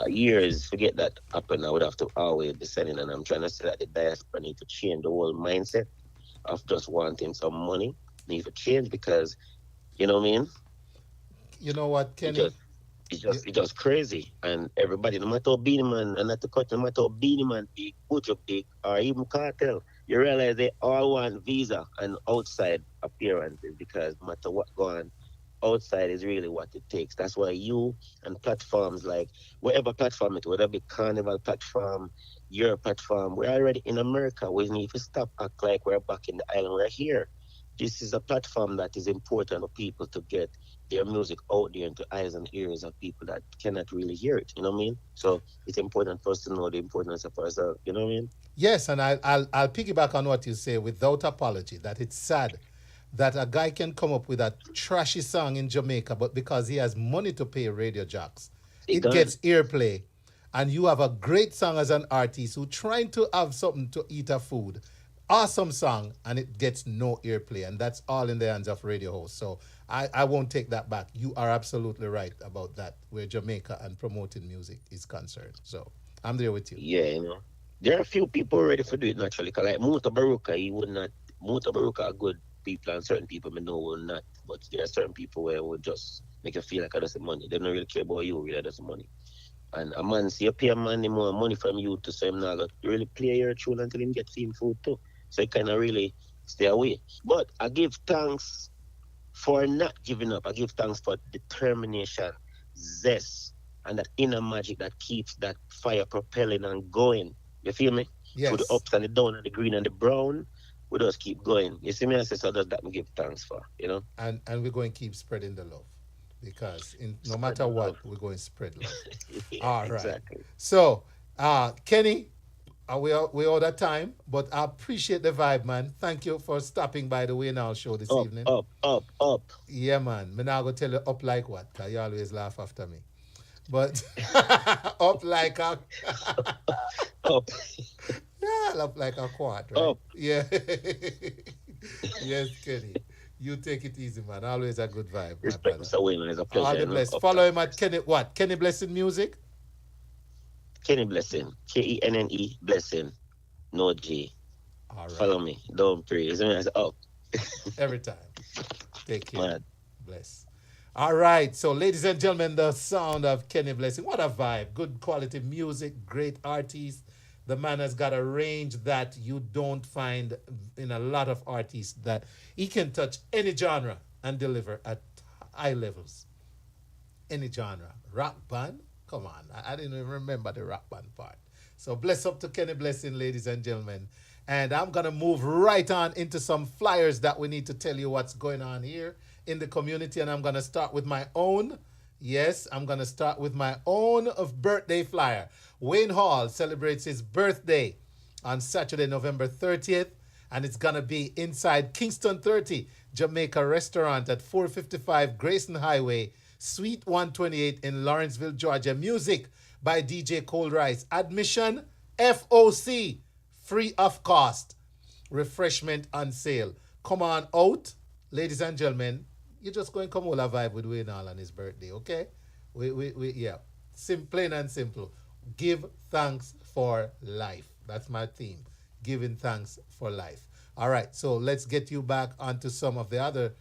years to get that up, and I would have to always be sending. And I'm trying to say that the diaspora need to change the whole mindset of just wanting some money. Need to change because, you know what I mean? You know what, Kenny? It's just crazy. And everybody, no matter how Beanie Man, and not to cut, no matter how Beanie Man big, Bujo big, or even Cartel, you realize they all want visa and outside appearances because no matter what going outside is really what it takes. That's why you and platforms like whatever platform it, whether it be Carnival platform, your platform, we're already in America. We need to stop act like we're back in the island. We're here. This is a platform that is important for people to get their music out there into eyes and ears of people that cannot really hear it. You know what I mean? So it's important for us to know the importance of ourselves. You know what I mean? Yes, and I'll piggyback on what you say without apology. That it's sad that a guy can come up with a trashy song in Jamaica, but because he has money to pay radio jocks, it gets airplay. And you have a great song as an artist who trying to have something to eat a food. Awesome song, and it gets no airplay, and that's all in the hands of radio hosts. So I won't take that back. You are absolutely right about that, where Jamaica and promoting music is concerned. So I'm there with you. Yeah, there are a few people ready for do it naturally. Cause like Muta Baruka, he would not. Muta Baruka are good people, and certain people may know will not. But there are certain people where will just make you feel like I just money. They don't really care about you, really just money. And a man see you pay a man more money from you to say him not gonna really play your tune until him get him food too. So you kind of really stay away. But I give thanks for not giving up. I give thanks for determination, zest, and that inner magic that keeps that fire propelling and going. You feel me? Through the Yes. ups and the down and the green and the brown, we just keep going. You see me? I say, so does that me give thanks for, you know? And we're going to keep spreading the love because no Spread matter the what, love. we're going to spread love. Yeah, All right. exactly. So, Kenny, we all that time, but I appreciate the vibe, man. Thank you for stopping by the Way Now show this Up, evening. up, up, up, Yeah, man. Me now go tell you up like what, 'cause you always laugh after me. But up like a up, yeah, up like a quad, right? up. Yeah. Yes, Kenny. You take it easy, man. Always a good vibe, my Respect, brother. Mr. Wayman. It's a All pleasure, the you know? best. Up Follow top. him at Kenny what? Kenny Blessing Music. Kenny Blessing. Kenne Blessing. No G. All right. Follow me. Don't pray. You see me? I say, up. Every time. Take care. Man. Bless. All right. So, ladies and gentlemen, the sound of Kenny Blessing. What a vibe. Good quality music. Great artist. The man has got a range that you don't find in a lot of artists, that he can touch any genre and deliver at high levels. Any genre. Rock band? Come on. I didn't even remember the rock band part. So bless up to Kenny Blessing, ladies and gentlemen. And I'm going to move right on into some flyers that we need to tell you what's going on here in the community. And I'm going to start with my own. Yes, I'm going to start with my own of birthday flyer. Wayne Hall celebrates his birthday on Saturday, November 30th. And it's going to be inside Kingston 30 Jamaica Restaurant at 455 Grayson Highway, Suite 128 in Lawrenceville, Georgia. Music by DJ Cold Rice. Admission, FOC, free of cost. Refreshment on sale. Come on out, ladies and gentlemen. You're just going to come all a vibe with Wayne Hall on his birthday, okay? Yeah. Plain and simple. Give thanks for life. That's my theme. Giving thanks for life. All right, so let's get you back onto some of the other.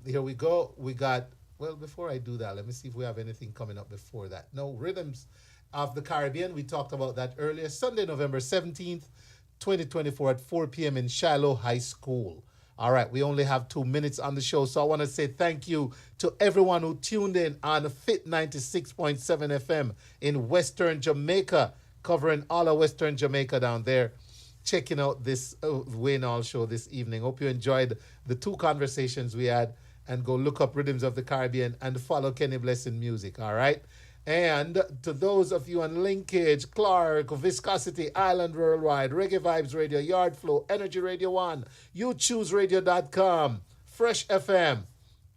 Here we go. We got, well, before I do that, let me see if we have anything coming up before that. No, Rhythms of the Caribbean. We talked about that earlier. Sunday, November 17th, 2024 at 4 p.m. in Shiloh High School. All right, we only have 2 minutes on the show, so I want to say thank you to everyone who tuned in on Fit 96.7 FM in Western Jamaica, covering all of Western Jamaica down there, checking out this Wayne Hall show this evening. Hope you enjoyed the 2 conversations we had, and go look up Rhythms of the Caribbean and follow Kenny Blessing Music, all right? And to those of you on Linkage, Clark, Viscosity, Island Worldwide, Reggae Vibes Radio, Yard Flow, Energy Radio 1, YouChooseRadio.com, Fresh FM,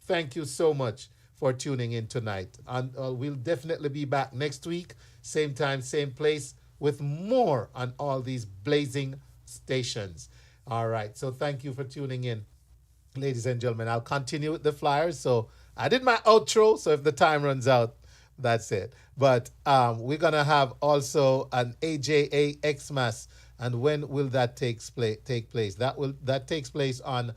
thank you so much for tuning in tonight. And we'll definitely be back next week, same time, same place, with more on all these blazing stations. All right, so thank you for tuning in, ladies and gentlemen. I'll continue with the flyers. So I did my outro, so if the time runs out, that's it. But we're going to have also an AJA Xmas. And when will that take place? That takes place on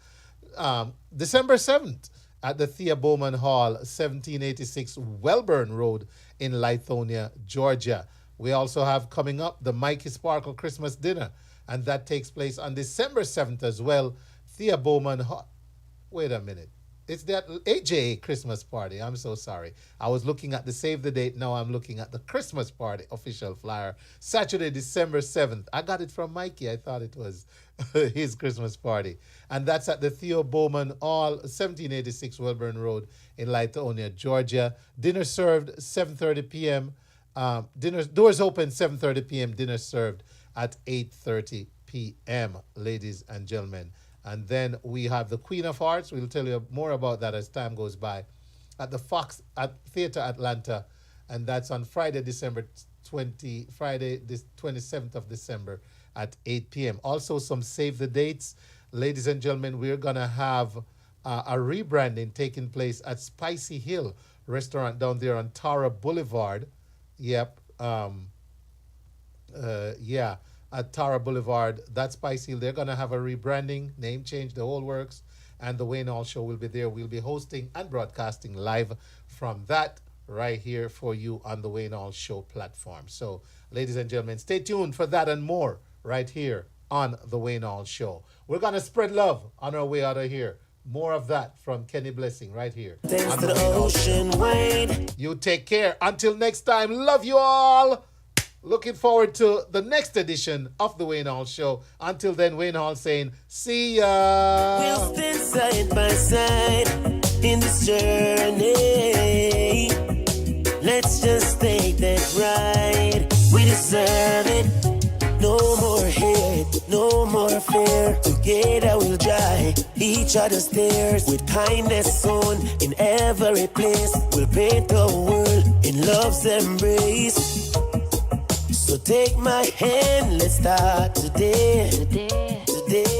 December 7th at the Thea Bowman Hall, 1786 Welburn Road in Lithonia, Georgia. We also have coming up the Mikey Sparkle Christmas Dinner, and that takes place on December 7th as well. Thea Bowman Hall. Wait a minute. It's that AJA Christmas party. I'm so sorry. I was looking at the save the date. Now I'm looking at the Christmas party official flyer. Saturday, December 7th. I got it from Mikey. I thought it was his Christmas party. And that's at the Theo Bowman Hall, 1786 Welburn Road in Lithonia, Georgia. Dinner served 7:30 p.m. Doors open 7:30 p.m. Dinner served at 8:30 p.m., ladies and gentlemen. And then we have the Queen of Hearts. We'll tell you more about that as time goes by. At the Fox at Theatre Atlanta. And that's on Friday, this 27th of December at 8 p.m. Also, some save the dates. Ladies and gentlemen, we're going to have a rebranding taking place at Spicy Hill restaurant down there on Tara Boulevard. Yep. At Tara Boulevard. That's Spicy Hill. They're going to have a rebranding, name change, the whole works. And the Wayne Hall Show will be there. We'll be hosting and broadcasting live from that right here for you on the Wayne Hall Show platform. So, ladies and gentlemen, stay tuned for that and more right here on the Wayne Hall Show. We're going to spread love on our way out of here. More of that from Kenny Blessing right here. Thanks on to the the Wayne Hall ocean Show. wide. You take care. Until next time, love you all. Looking forward to the next edition of the Wayne Hall Show. Until then, Wayne Hall saying, see ya. We'll stand side by side in this journey. Let's just take that ride. We deserve it. No more hate, no more fear. Together we'll dry each other's tears with kindness sown in every place. We'll paint the world in love's embrace. So take my hand, let's start today. Today.